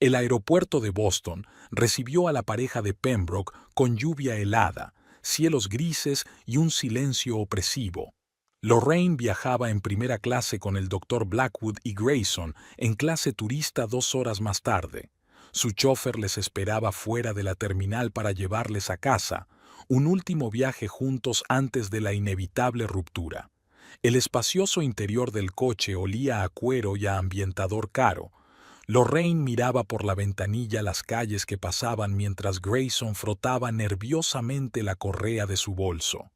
El aeropuerto de Boston recibió a la pareja de Pembroke con lluvia helada, cielos grises y un silencio opresivo. Lorraine viajaba en primera clase con el Dr. Blackwood y Grayson en clase turista 2 horas más tarde. Su chofer les esperaba fuera de la terminal para llevarles a casa, un último viaje juntos antes de la inevitable ruptura. El espacioso interior del coche olía a cuero y a ambientador caro. Lorraine miraba por la ventanilla las calles que pasaban mientras Grayson frotaba nerviosamente la correa de su bolso.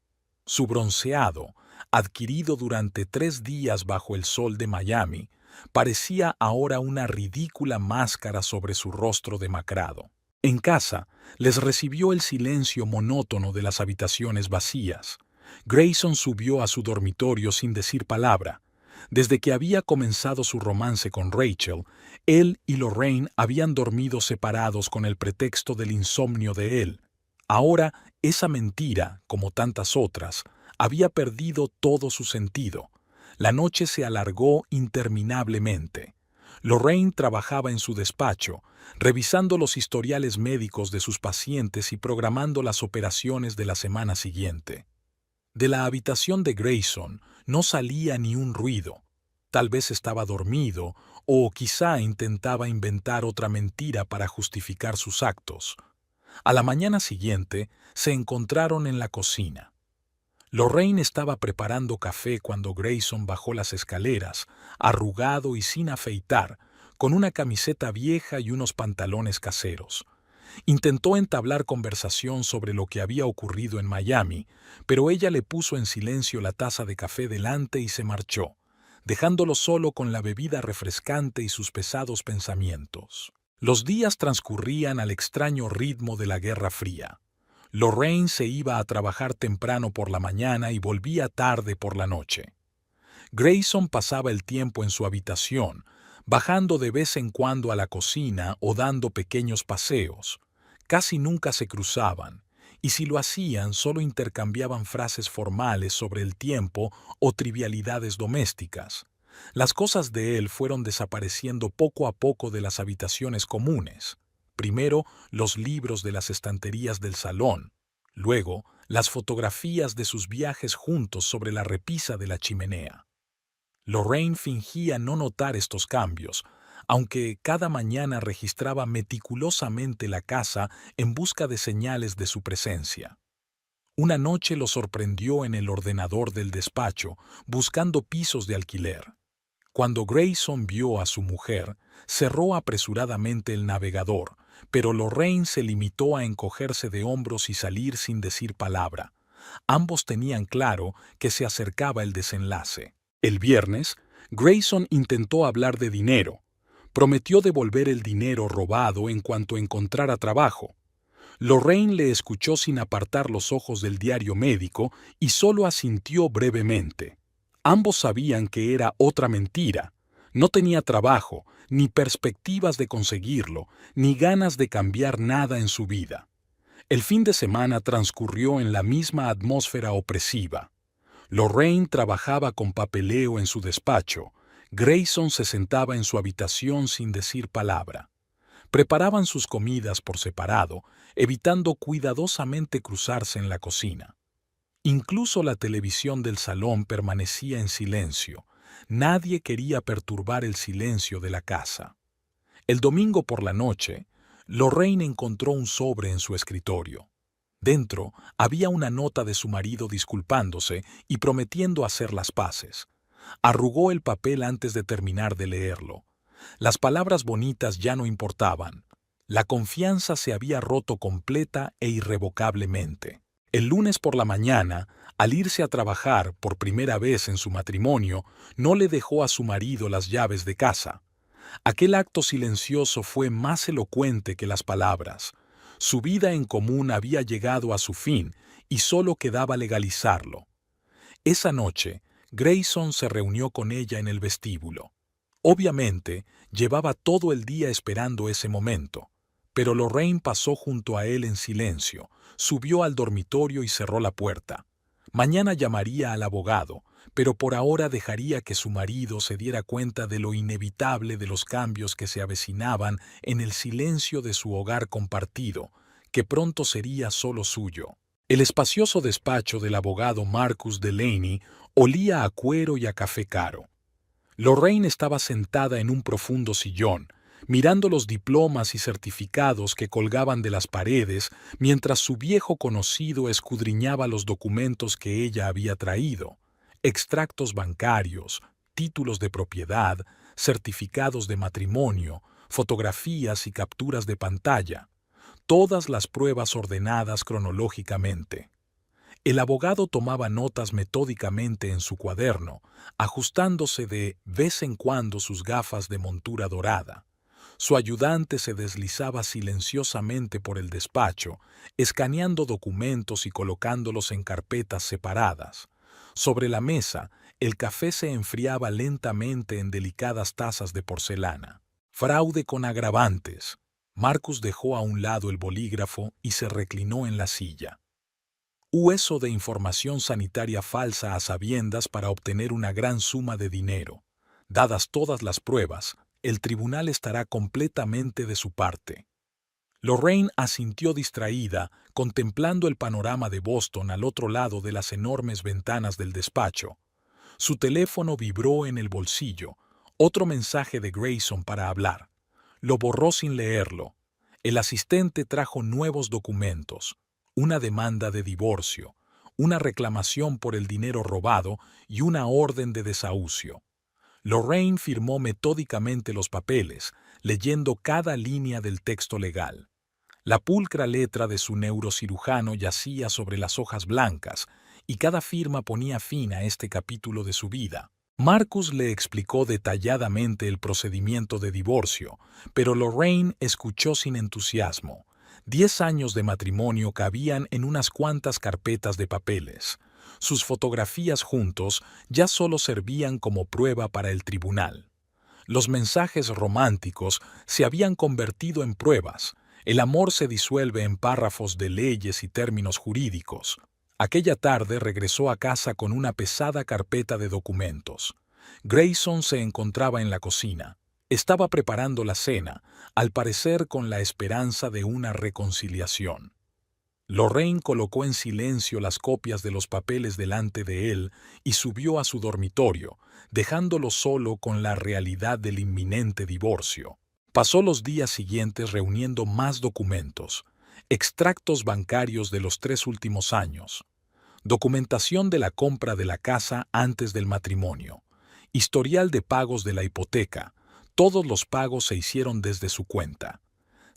Su bronceado, adquirido durante 3 días bajo el sol de Miami, parecía ahora una ridícula máscara sobre su rostro demacrado. En casa, les recibió el silencio monótono de las habitaciones vacías. Grayson subió a su dormitorio sin decir palabra. Desde que había comenzado su romance con Rachel, él y Lorraine habían dormido separados con el pretexto del insomnio de él. Ahora, esa mentira, como tantas otras, había perdido todo su sentido. La noche se alargó interminablemente. Lorraine trabajaba en su despacho, revisando los historiales médicos de sus pacientes y programando las operaciones de la semana siguiente. De la habitación de Grayson no salía ni un ruido. Tal vez estaba dormido o quizá intentaba inventar otra mentira para justificar sus actos. A la mañana siguiente se encontraron en la cocina. Lorraine estaba preparando café cuando Grayson bajó las escaleras, arrugado y sin afeitar, con una camiseta vieja y unos pantalones caseros. Intentó entablar conversación sobre lo que había ocurrido en Miami, pero ella le puso en silencio la taza de café delante y se marchó, dejándolo solo con la bebida refrescante y sus pesados pensamientos. Los días transcurrían al extraño ritmo de la Guerra Fría. Lorraine se iba a trabajar temprano por la mañana y volvía tarde por la noche. Grayson pasaba el tiempo en su habitación, bajando de vez en cuando a la cocina o dando pequeños paseos. Casi nunca se cruzaban, y si lo hacían solo intercambiaban frases formales sobre el tiempo o trivialidades domésticas. Las cosas de él fueron desapareciendo poco a poco de las habitaciones comunes. Primero, los libros de las estanterías del salón. Luego, las fotografías de sus viajes juntos sobre la repisa de la chimenea. Lorraine fingía no notar estos cambios, aunque cada mañana registraba meticulosamente la casa en busca de señales de su presencia. Una noche lo sorprendió en el ordenador del despacho, buscando pisos de alquiler. Cuando Grayson vio a su mujer, cerró apresuradamente el navegador, pero Lorraine se limitó a encogerse de hombros y salir sin decir palabra. Ambos tenían claro que se acercaba el desenlace. El viernes, Grayson intentó hablar de dinero. Prometió devolver el dinero robado en cuanto encontrara trabajo. Lorraine le escuchó sin apartar los ojos del diario médico y solo asintió brevemente. Ambos sabían que era otra mentira. No tenía trabajo, ni perspectivas de conseguirlo, ni ganas de cambiar nada en su vida. El fin de semana transcurrió en la misma atmósfera opresiva. Lorraine trabajaba con papeleo en su despacho. Grayson se sentaba en su habitación sin decir palabra. Preparaban sus comidas por separado, evitando cuidadosamente cruzarse en la cocina. Incluso la televisión del salón permanecía en silencio. Nadie quería perturbar el silencio de la casa. El domingo por la noche, Lorraine encontró un sobre en su escritorio. Dentro había una nota de su marido disculpándose y prometiendo hacer las paces. Arrugó el papel antes de terminar de leerlo. Las palabras bonitas ya no importaban. La confianza se había roto completa e irrevocablemente. El lunes por la mañana, al irse a trabajar por primera vez en su matrimonio, no le dejó a su marido las llaves de casa. Aquel acto silencioso fue más elocuente que las palabras. Su vida en común había llegado a su fin y solo quedaba legalizarlo. Esa noche, Grayson se reunió con ella en el vestíbulo. Obviamente, llevaba todo el día esperando ese momento, pero Lorraine pasó junto a él en silencio, subió al dormitorio y cerró la puerta. Mañana llamaría al abogado, pero por ahora dejaría que su marido se diera cuenta de lo inevitable de los cambios que se avecinaban en el silencio de su hogar compartido, que pronto sería solo suyo. El espacioso despacho del abogado Marcus Delaney olía a cuero y a café caro. Lorraine estaba sentada en un profundo sillón, mirando los diplomas y certificados que colgaban de las paredes mientras su viejo conocido escudriñaba los documentos que ella había traído: extractos bancarios, títulos de propiedad, certificados de matrimonio, fotografías y capturas de pantalla, todas las pruebas ordenadas cronológicamente. El abogado tomaba notas metódicamente en su cuaderno, ajustándose de vez en cuando sus gafas de montura dorada. Su ayudante se deslizaba silenciosamente por el despacho, escaneando documentos y colocándolos en carpetas separadas. Sobre la mesa, el café se enfriaba lentamente en delicadas tazas de porcelana. Fraude con agravantes. Marcus dejó a un lado el bolígrafo y se reclinó en la silla. Hueso de información sanitaria falsa a sabiendas para obtener una gran suma de dinero. Dadas todas las pruebas, el tribunal estará completamente de su parte. Lorraine asintió distraída, contemplando el panorama de Boston al otro lado de las enormes ventanas del despacho. Su teléfono vibró en el bolsillo. Otro mensaje de Grayson para hablar. Lo borró sin leerlo. El asistente trajo nuevos documentos. Una demanda de divorcio, una reclamación por el dinero robado y una orden de desahucio. Lorraine firmó metódicamente los papeles, leyendo cada línea del texto legal. La pulcra letra de su neurocirujano yacía sobre las hojas blancas, y cada firma ponía fin a este capítulo de su vida. Marcus le explicó detalladamente el procedimiento de divorcio, pero Lorraine escuchó sin entusiasmo. 10 años de matrimonio cabían en unas cuantas carpetas de papeles. Sus fotografías juntos ya solo servían como prueba para el tribunal. Los mensajes románticos se habían convertido en pruebas. El amor se disuelve en párrafos de leyes y términos jurídicos. Aquella tarde regresó a casa con una pesada carpeta de documentos. Grayson se encontraba en la cocina. Estaba preparando la cena, al parecer con la esperanza de una reconciliación. Lorraine colocó en silencio las copias de los papeles delante de él y subió a su dormitorio, dejándolo solo con la realidad del inminente divorcio. Pasó los días siguientes reuniendo más documentos, extractos bancarios de los 3 últimos años, documentación de la compra de la casa antes del matrimonio, historial de pagos de la hipoteca. Todos los pagos se hicieron desde su cuenta.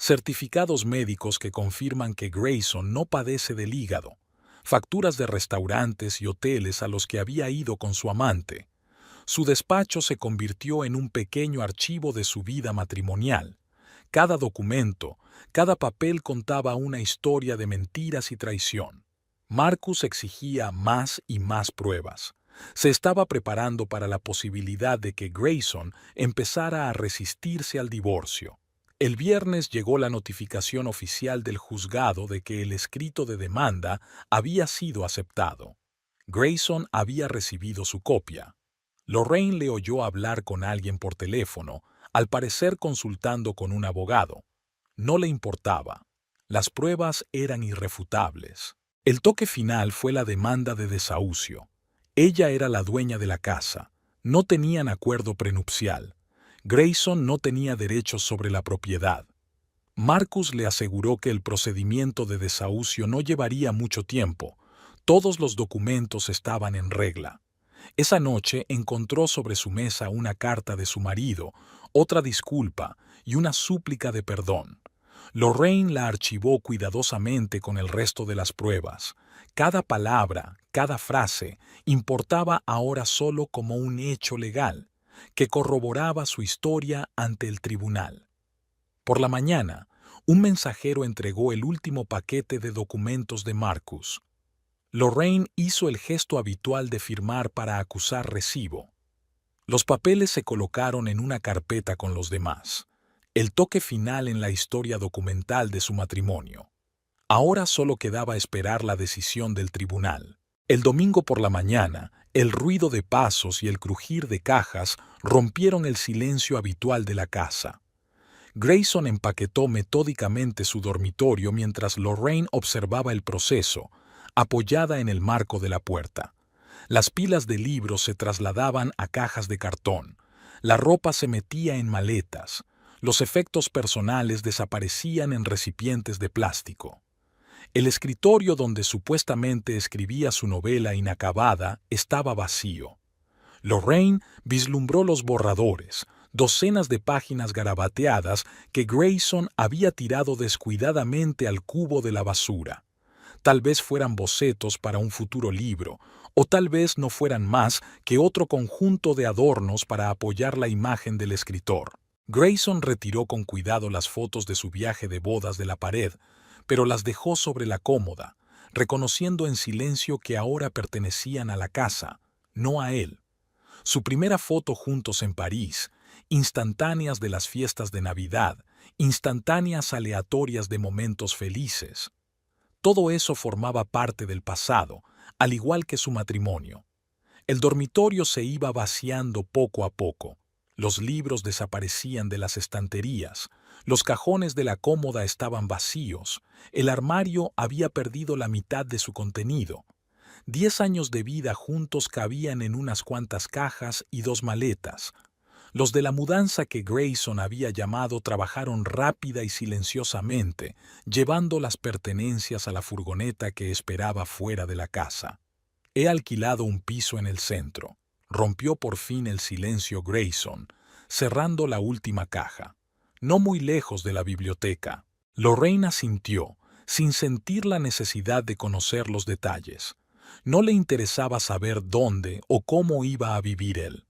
Certificados médicos que confirman que Grayson no padece del hígado, facturas de restaurantes y hoteles a los que había ido con su amante. Su despacho se convirtió en un pequeño archivo de su vida matrimonial. Cada documento, cada papel contaba una historia de mentiras y traición. Marcus exigía más y más pruebas. Se estaba preparando para la posibilidad de que Grayson empezara a resistirse al divorcio. El viernes llegó la notificación oficial del juzgado de que el escrito de demanda había sido aceptado. Grayson había recibido su copia. Lorraine le oyó hablar con alguien por teléfono, al parecer consultando con un abogado. No le importaba. Las pruebas eran irrefutables. El toque final fue la demanda de desahucio. Ella era la dueña de la casa. No tenían acuerdo prenupcial. Grayson no tenía derechos sobre la propiedad. Marcus le aseguró que el procedimiento de desahucio no llevaría mucho tiempo. Todos los documentos estaban en regla. Esa noche encontró sobre su mesa una carta de su marido, otra disculpa y una súplica de perdón. Lorraine la archivó cuidadosamente con el resto de las pruebas. Cada palabra, cada frase, importaba ahora solo como un hecho legal, que corroboraba su historia ante el tribunal. Por la mañana, un mensajero entregó el último paquete de documentos de Marcus. Lorraine hizo el gesto habitual de firmar para acusar recibo. Los papeles se colocaron en una carpeta con los demás. El toque final en la historia documental de su matrimonio. Ahora solo quedaba esperar la decisión del tribunal. El domingo por la mañana, el ruido de pasos y el crujir de cajas rompieron el silencio habitual de la casa. Grayson empaquetó metódicamente su dormitorio mientras Lorraine observaba el proceso, apoyada en el marco de la puerta. Las pilas de libros se trasladaban a cajas de cartón. La ropa se metía en maletas. Los efectos personales desaparecían en recipientes de plástico. El escritorio donde supuestamente escribía su novela inacabada estaba vacío. Lorraine vislumbró los borradores, docenas de páginas garabateadas que Grayson había tirado descuidadamente al cubo de la basura. Tal vez fueran bocetos para un futuro libro, o tal vez no fueran más que otro conjunto de adornos para apoyar la imagen del escritor. Grayson retiró con cuidado las fotos de su viaje de bodas de la pared, pero las dejó sobre la cómoda, reconociendo en silencio que ahora pertenecían a la casa, no a él. Su primera foto juntos en París, instantáneas de las fiestas de Navidad, instantáneas aleatorias de momentos felices. Todo eso formaba parte del pasado, al igual que su matrimonio. El dormitorio se iba vaciando poco a poco. Los libros desaparecían de las estanterías, los cajones de la cómoda estaban vacíos, el armario había perdido la mitad de su contenido. 10 años de vida juntos cabían en unas cuantas cajas y 2 maletas. Los de la mudanza que Grayson había llamado trabajaron rápida y silenciosamente, llevando las pertenencias a la furgoneta que esperaba fuera de la casa. He alquilado un piso en el centro. Rompió por fin el silencio Grayson, cerrando la última caja. No muy lejos de la biblioteca. Lorraine asintió, sin sentir la necesidad de conocer los detalles. No le interesaba saber dónde o cómo iba a vivir él.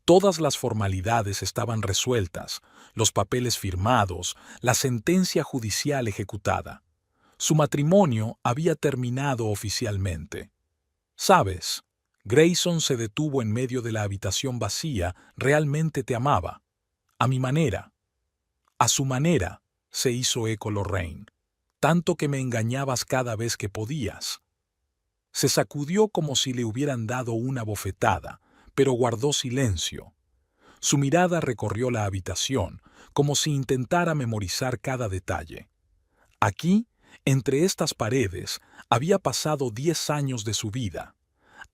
Todas las formalidades estaban resueltas, los papeles firmados, la sentencia judicial ejecutada. Su matrimonio había terminado oficialmente. ¿Sabes? Grayson se detuvo en medio de la habitación vacía. Realmente te amaba. A mi manera. A su manera, se hizo eco Lorraine. Tanto que me engañabas cada vez que podías. Se sacudió como si le hubieran dado una bofetada, pero guardó silencio. Su mirada recorrió la habitación, como si intentara memorizar cada detalle. Aquí, entre estas paredes, había pasado 10 años de su vida.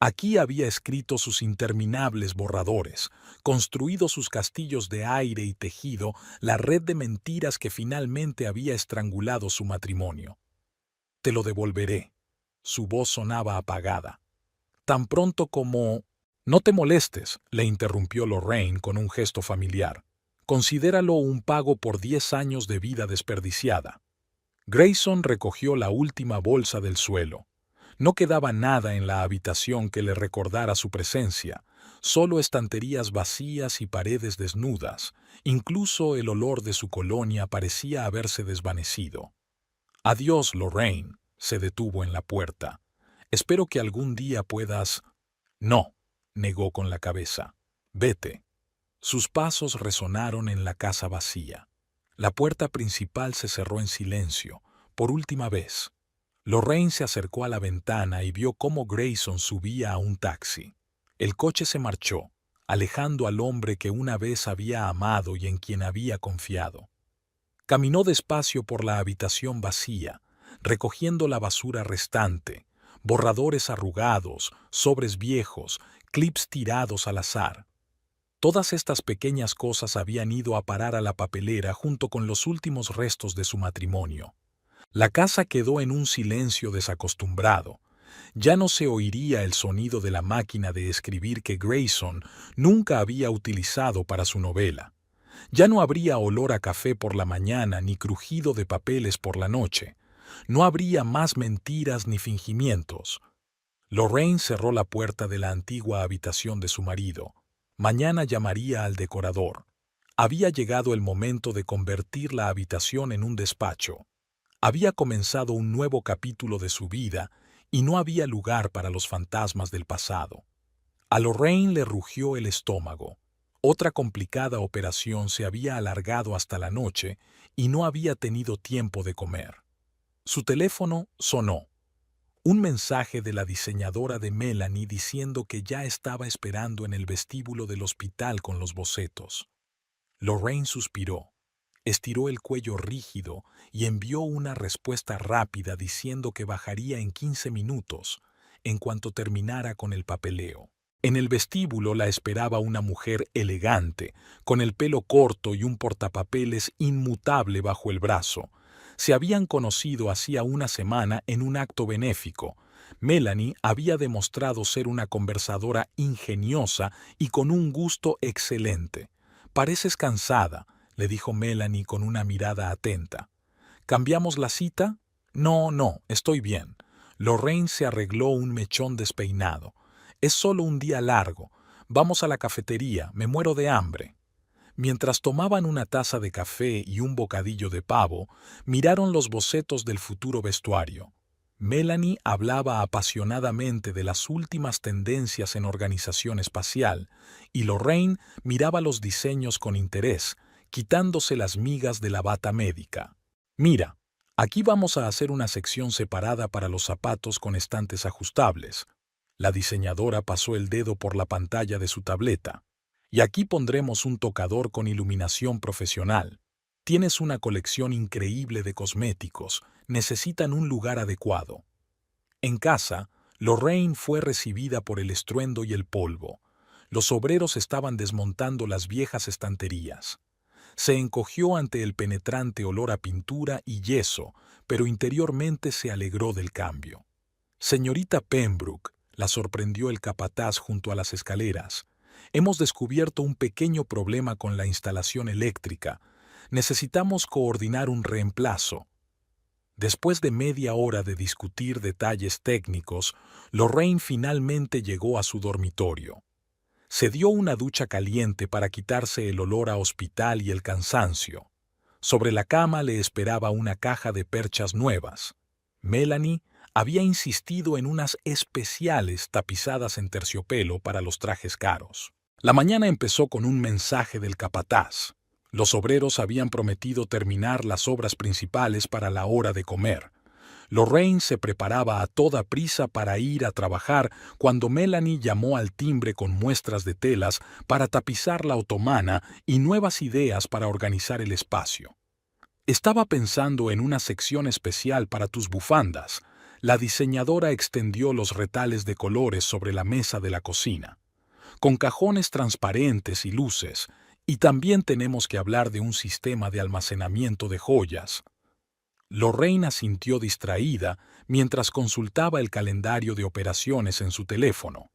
Aquí había escrito sus interminables borradores, construido sus castillos de aire y tejido la red de mentiras que finalmente había estrangulado su matrimonio. Te lo devolveré. Su voz sonaba apagada. Tan pronto como... No te molestes, le interrumpió Lorraine con un gesto familiar. Considéralo un pago por 10 años de vida desperdiciada. Grayson recogió la última bolsa del suelo. No quedaba nada en la habitación que le recordara su presencia, solo estanterías vacías y paredes desnudas. Incluso el olor de su colonia parecía haberse desvanecido. Adiós, Lorraine, se detuvo en la puerta. Espero que algún día puedas... No, negó con la cabeza. Vete. Sus pasos resonaron en la casa vacía. La puerta principal se cerró en silencio, por última vez. Lorraine se acercó a la ventana y vio cómo Grayson subía a un taxi. El coche se marchó, alejando al hombre que una vez había amado y en quien había confiado. Caminó despacio por la habitación vacía, recogiendo la basura restante, borradores arrugados, sobres viejos, clips tirados al azar. Todas estas pequeñas cosas habían ido a parar a la papelera junto con los últimos restos de su matrimonio. La casa quedó en un silencio desacostumbrado. Ya no se oiría el sonido de la máquina de escribir que Grayson nunca había utilizado para su novela. Ya no habría olor a café por la mañana ni crujido de papeles por la noche. No habría más mentiras ni fingimientos. Lorraine cerró la puerta de la antigua habitación de su marido. Mañana llamaría al decorador. Había llegado el momento de convertir la habitación en un despacho. Había comenzado un nuevo capítulo de su vida y no había lugar para los fantasmas del pasado. A Lorraine le rugió el estómago. Otra complicada operación se había alargado hasta la noche y no había tenido tiempo de comer. Su teléfono sonó. Un mensaje de la diseñadora de Melanie diciendo que ya estaba esperando en el vestíbulo del hospital con los bocetos. Lorraine suspiró. Estiró el cuello rígido y envió una respuesta rápida diciendo que bajaría en 15 minutos, en cuanto terminara con el papeleo. En el vestíbulo la esperaba una mujer elegante, con el pelo corto y un portapapeles inmutable bajo el brazo. Se habían conocido hacía una semana en un acto benéfico. Melanie había demostrado ser una conversadora ingeniosa y con un gusto excelente. «Pareces cansada», le dijo Melanie con una mirada atenta. «¿Cambiamos la cita?» No, estoy bien». Lorraine se arregló un mechón despeinado. «Es solo un día largo. Vamos a la cafetería, me muero de hambre». Mientras tomaban una taza de café y un bocadillo de pavo, miraron los bocetos del futuro vestuario. Melanie hablaba apasionadamente de las últimas tendencias en organización espacial, y Lorraine miraba los diseños con interés, quitándose las migas de la bata médica. «Mira, aquí vamos a hacer una sección separada para los zapatos con estantes ajustables». La diseñadora pasó el dedo por la pantalla de su tableta. «Y aquí pondremos un tocador con iluminación profesional. Tienes una colección increíble de cosméticos, necesitan un lugar adecuado». En casa, Lorraine fue recibida por el estruendo y el polvo. Los obreros estaban desmontando las viejas estanterías. Se encogió ante el penetrante olor a pintura y yeso, pero interiormente se alegró del cambio. Señorita Pembroke, la sorprendió el capataz junto a las escaleras. Hemos descubierto un pequeño problema con la instalación eléctrica. Necesitamos coordinar un reemplazo. Después de media hora de discutir detalles técnicos, Lorraine finalmente llegó a su dormitorio. Se dio una ducha caliente para quitarse el olor a hospital y el cansancio. Sobre la cama le esperaba una caja de perchas nuevas. Melanie había insistido en unas especiales tapizadas en terciopelo para los trajes caros. La mañana empezó con un mensaje del capataz. Los obreros habían prometido terminar las obras principales para la hora de comer. Lorraine se preparaba a toda prisa para ir a trabajar cuando Melanie llamó al timbre con muestras de telas para tapizar la otomana y nuevas ideas para organizar el espacio. Estaba pensando en una sección especial para tus bufandas. La diseñadora extendió los retales de colores sobre la mesa de la cocina, con cajones transparentes y luces, y también tenemos que hablar de un sistema de almacenamiento de joyas. Lorraine asintió distraída mientras consultaba el calendario de operaciones en su teléfono.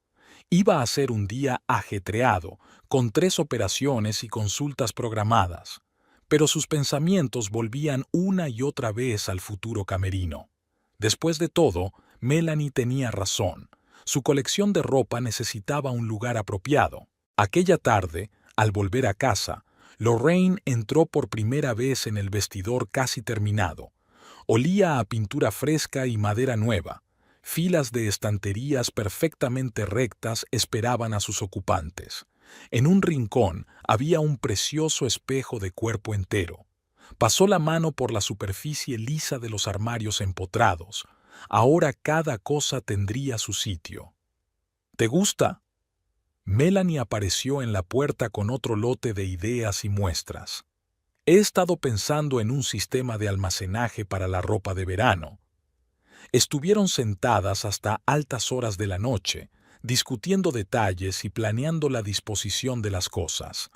Iba a ser un día ajetreado, con 3 operaciones y consultas programadas, pero sus pensamientos volvían una y otra vez al futuro camerino. Después de todo, Melanie tenía razón. Su colección de ropa necesitaba un lugar apropiado. Aquella tarde, al volver a casa, Lorraine entró por primera vez en el vestidor casi terminado. Olía a pintura fresca y madera nueva. Filas de estanterías perfectamente rectas esperaban a sus ocupantes. En un rincón había un precioso espejo de cuerpo entero. Pasó la mano por la superficie lisa de los armarios empotrados. Ahora cada cosa tendría su sitio. ¿Te gusta? Melanie apareció en la puerta con otro lote de ideas y muestras. He estado pensando en un sistema de almacenaje para la ropa de verano. Estuvieron sentadas hasta altas horas de la noche, discutiendo detalles y planeando la disposición de las cosas.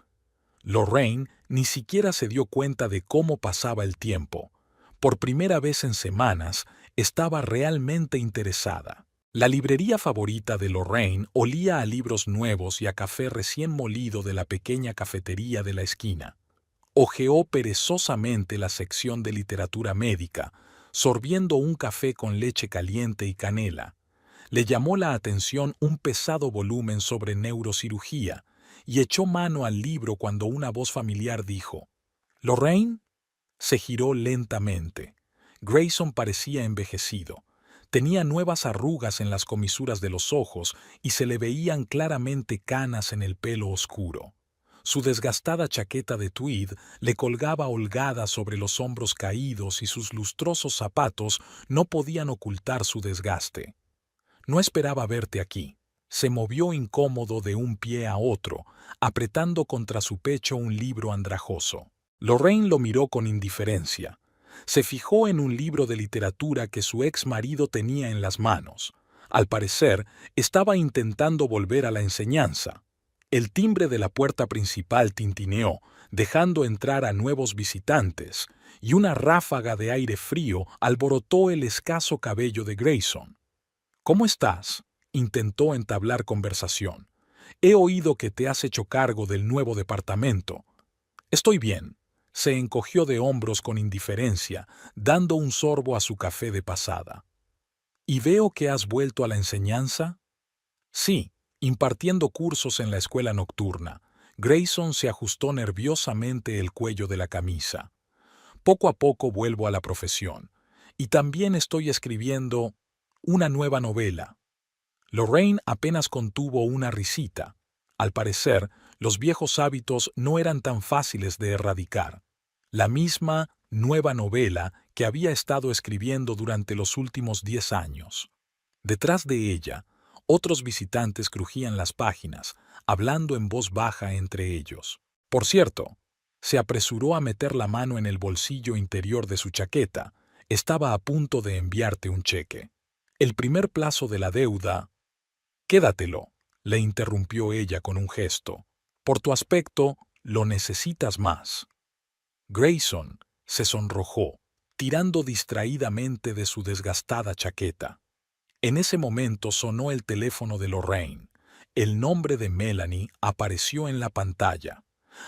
Lorraine ni siquiera se dio cuenta de cómo pasaba el tiempo. Por primera vez en semanas, estaba realmente interesada. La librería favorita de Lorraine olía a libros nuevos y a café recién molido de la pequeña cafetería de la esquina. Hojeó perezosamente la sección de literatura médica, sorbiendo un café con leche caliente y canela. Le llamó la atención un pesado volumen sobre neurocirugía y echó mano al libro cuando una voz familiar dijo: «¿Lorraine?». Se giró lentamente. Grayson parecía envejecido. Tenía nuevas arrugas en las comisuras de los ojos y se le veían claramente canas en el pelo oscuro. Su desgastada chaqueta de tweed le colgaba holgada sobre los hombros caídos y sus lustrosos zapatos no podían ocultar su desgaste. «No esperaba verte aquí». Se movió incómodo de un pie a otro, apretando contra su pecho un libro andrajoso. Lorraine lo miró con indiferencia. Se fijó en un libro de literatura que su ex marido tenía en las manos. Al parecer, estaba intentando volver a la enseñanza. El timbre de la puerta principal tintineó, dejando entrar a nuevos visitantes, y una ráfaga de aire frío alborotó el escaso cabello de Grayson. «¿Cómo estás?», intentó entablar conversación. «He oído que te has hecho cargo del nuevo departamento». «Estoy bien». Se encogió de hombros con indiferencia, dando un sorbo a su café de pasada. «¿Y veo que has vuelto a la enseñanza?» «Sí, impartiendo cursos en la escuela nocturna». Grayson se ajustó nerviosamente el cuello de la camisa. «Poco a poco vuelvo a la profesión. Y también estoy escribiendo una nueva novela». Lorraine apenas contuvo una risita. Al parecer, los viejos hábitos no eran tan fáciles de erradicar. La misma nueva novela que había estado escribiendo durante los últimos 10 años. Detrás de ella, otros visitantes crujían las páginas, hablando en voz baja entre ellos. «Por cierto», se apresuró a meter la mano en el bolsillo interior de su chaqueta, «estaba a punto de enviarte un cheque. El primer plazo de la deuda». «Quédatelo». le interrumpió ella con un gesto. Por tu aspecto, lo necesitas más. Grayson se sonrojó, tirando distraídamente de su desgastada chaqueta. En ese momento sonó el teléfono de Lorraine. El nombre de Melanie apareció en la pantalla.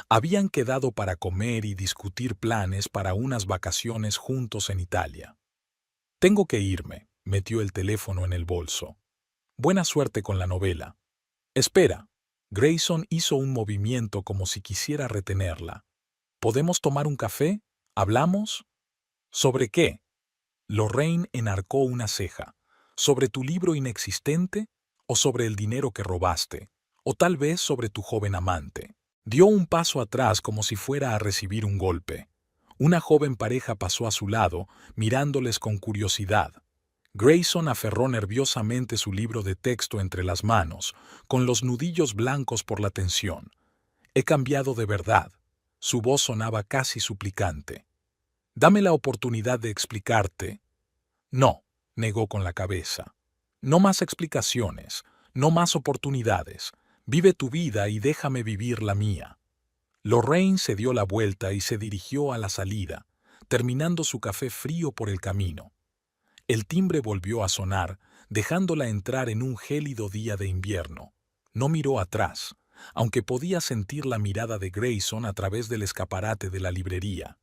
Habían quedado para comer y discutir planes para unas vacaciones juntos en Italia. Tengo que irme, metió el teléfono en el bolso. Buena suerte con la novela. Espera. Grayson hizo un movimiento como si quisiera retenerla. ¿Podemos tomar un café? ¿Hablamos? ¿Sobre qué? Lorraine enarcó una ceja. ¿Sobre tu libro inexistente? ¿O sobre el dinero que robaste? ¿O tal vez sobre tu joven amante? Dio un paso atrás como si fuera a recibir un golpe. Una joven pareja pasó a su lado, mirándoles con curiosidad. Grayson aferró nerviosamente su libro de texto entre las manos, con los nudillos blancos por la tensión. He cambiado de verdad. Su voz sonaba casi suplicante. Dame la oportunidad de explicarte. No, negó con la cabeza. No más explicaciones, no más oportunidades. Vive tu vida y déjame vivir la mía. Lorraine se dio la vuelta y se dirigió a la salida, terminando su café frío por el camino. El timbre volvió a sonar, dejándola entrar en un gélido día de invierno. No miró atrás, aunque podía sentir la mirada de Grayson a través del escaparate de la librería.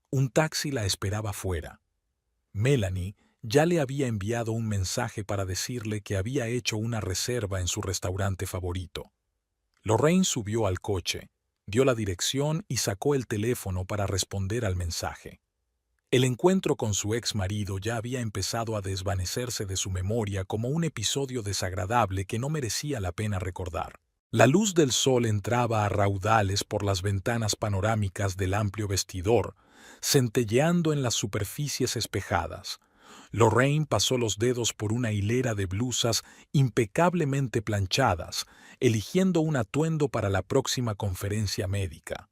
Un taxi la esperaba fuera. Melanie ya le había enviado un mensaje para decirle que había hecho una reserva en su restaurante favorito. Lorraine subió al coche, dio la dirección y sacó el teléfono para responder al mensaje. El encuentro con su ex marido ya había empezado a desvanecerse de su memoria como un episodio desagradable que no merecía la pena recordar. La luz del sol entraba a raudales por las ventanas panorámicas del amplio vestidor, centelleando en las superficies espejadas. Lorraine pasó los dedos por una hilera de blusas impecablemente planchadas, eligiendo un atuendo para la próxima conferencia médica.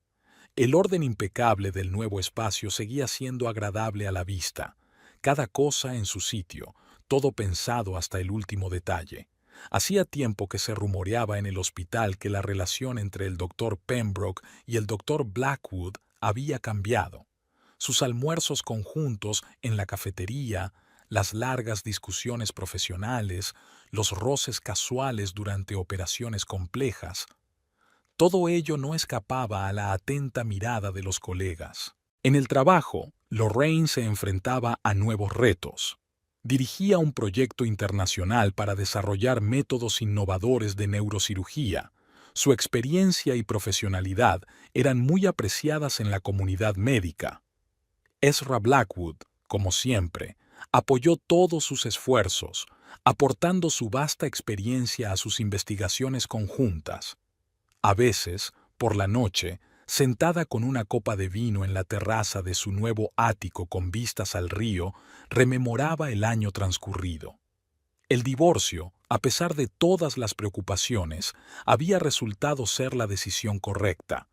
El orden impecable del nuevo espacio seguía siendo agradable a la vista, cada cosa en su sitio, todo pensado hasta el último detalle. Hacía tiempo que se rumoreaba en el hospital que la relación entre el doctor Pembroke y el doctor Blackwood había cambiado. Sus almuerzos conjuntos en la cafetería, las largas discusiones profesionales, los roces casuales durante operaciones complejas, todo ello no escapaba a la atenta mirada de los colegas. En el trabajo, Lorraine se enfrentaba a nuevos retos. Dirigía un proyecto internacional para desarrollar métodos innovadores de neurocirugía. Su experiencia y profesionalidad eran muy apreciadas en la comunidad médica. Ezra Blackwood, como siempre, apoyó todos sus esfuerzos, aportando su vasta experiencia a sus investigaciones conjuntas. A veces, por la noche, sentada con una copa de vino en la terraza de su nuevo ático con vistas al río, rememoraba el año transcurrido. El divorcio, a pesar de todas las preocupaciones, había resultado ser la decisión correcta.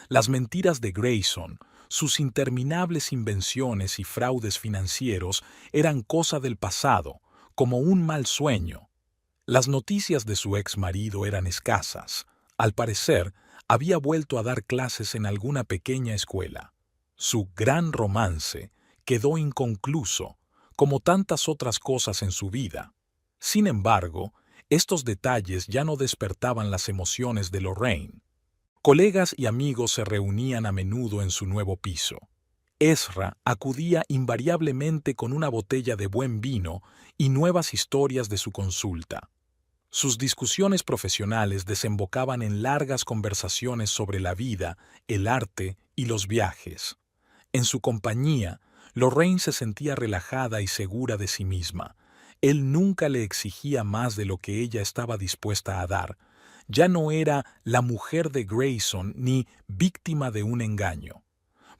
Las mentiras de Grayson, sus interminables invenciones y fraudes financieros eran cosa del pasado, como un mal sueño. Las noticias de su ex marido eran escasas. Al parecer, había vuelto a dar clases en alguna pequeña escuela. Su gran romance quedó inconcluso, como tantas otras cosas en su vida. Sin embargo, estos detalles ya no despertaban las emociones de Lorraine. Colegas y amigos se reunían a menudo en su nuevo piso. Ezra acudía invariablemente con una botella de buen vino y nuevas historias de su consulta. Sus discusiones profesionales desembocaban en largas conversaciones sobre la vida, el arte y los viajes. En su compañía, Lorraine se sentía relajada y segura de sí misma. Él nunca le exigía más de lo que ella estaba dispuesta a dar. Ya no era la mujer de Grayson ni víctima de un engaño.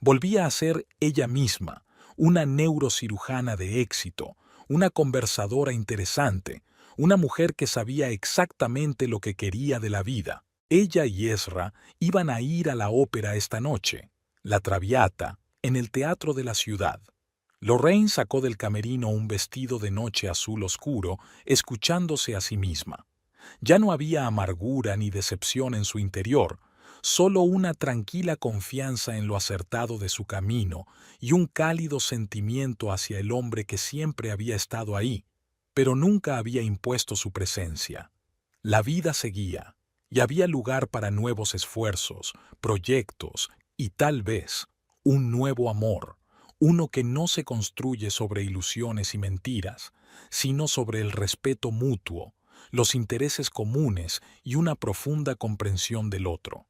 Volvía a ser ella misma, una neurocirujana de éxito, una conversadora interesante, una mujer que sabía exactamente lo que quería de la vida. Ella y Ezra iban a ir a la ópera esta noche, La Traviata, en el teatro de la ciudad. Lorraine sacó del camerino un vestido de noche azul oscuro, escuchándose a sí misma. Ya no había amargura ni decepción en su interior, solo una tranquila confianza en lo acertado de su camino y un cálido sentimiento hacia el hombre que siempre había estado ahí, pero nunca había impuesto su presencia. La vida seguía, y había lugar para nuevos esfuerzos, proyectos y tal vez un nuevo amor, uno que no se construye sobre ilusiones y mentiras, sino sobre el respeto mutuo, los intereses comunes y una profunda comprensión del otro.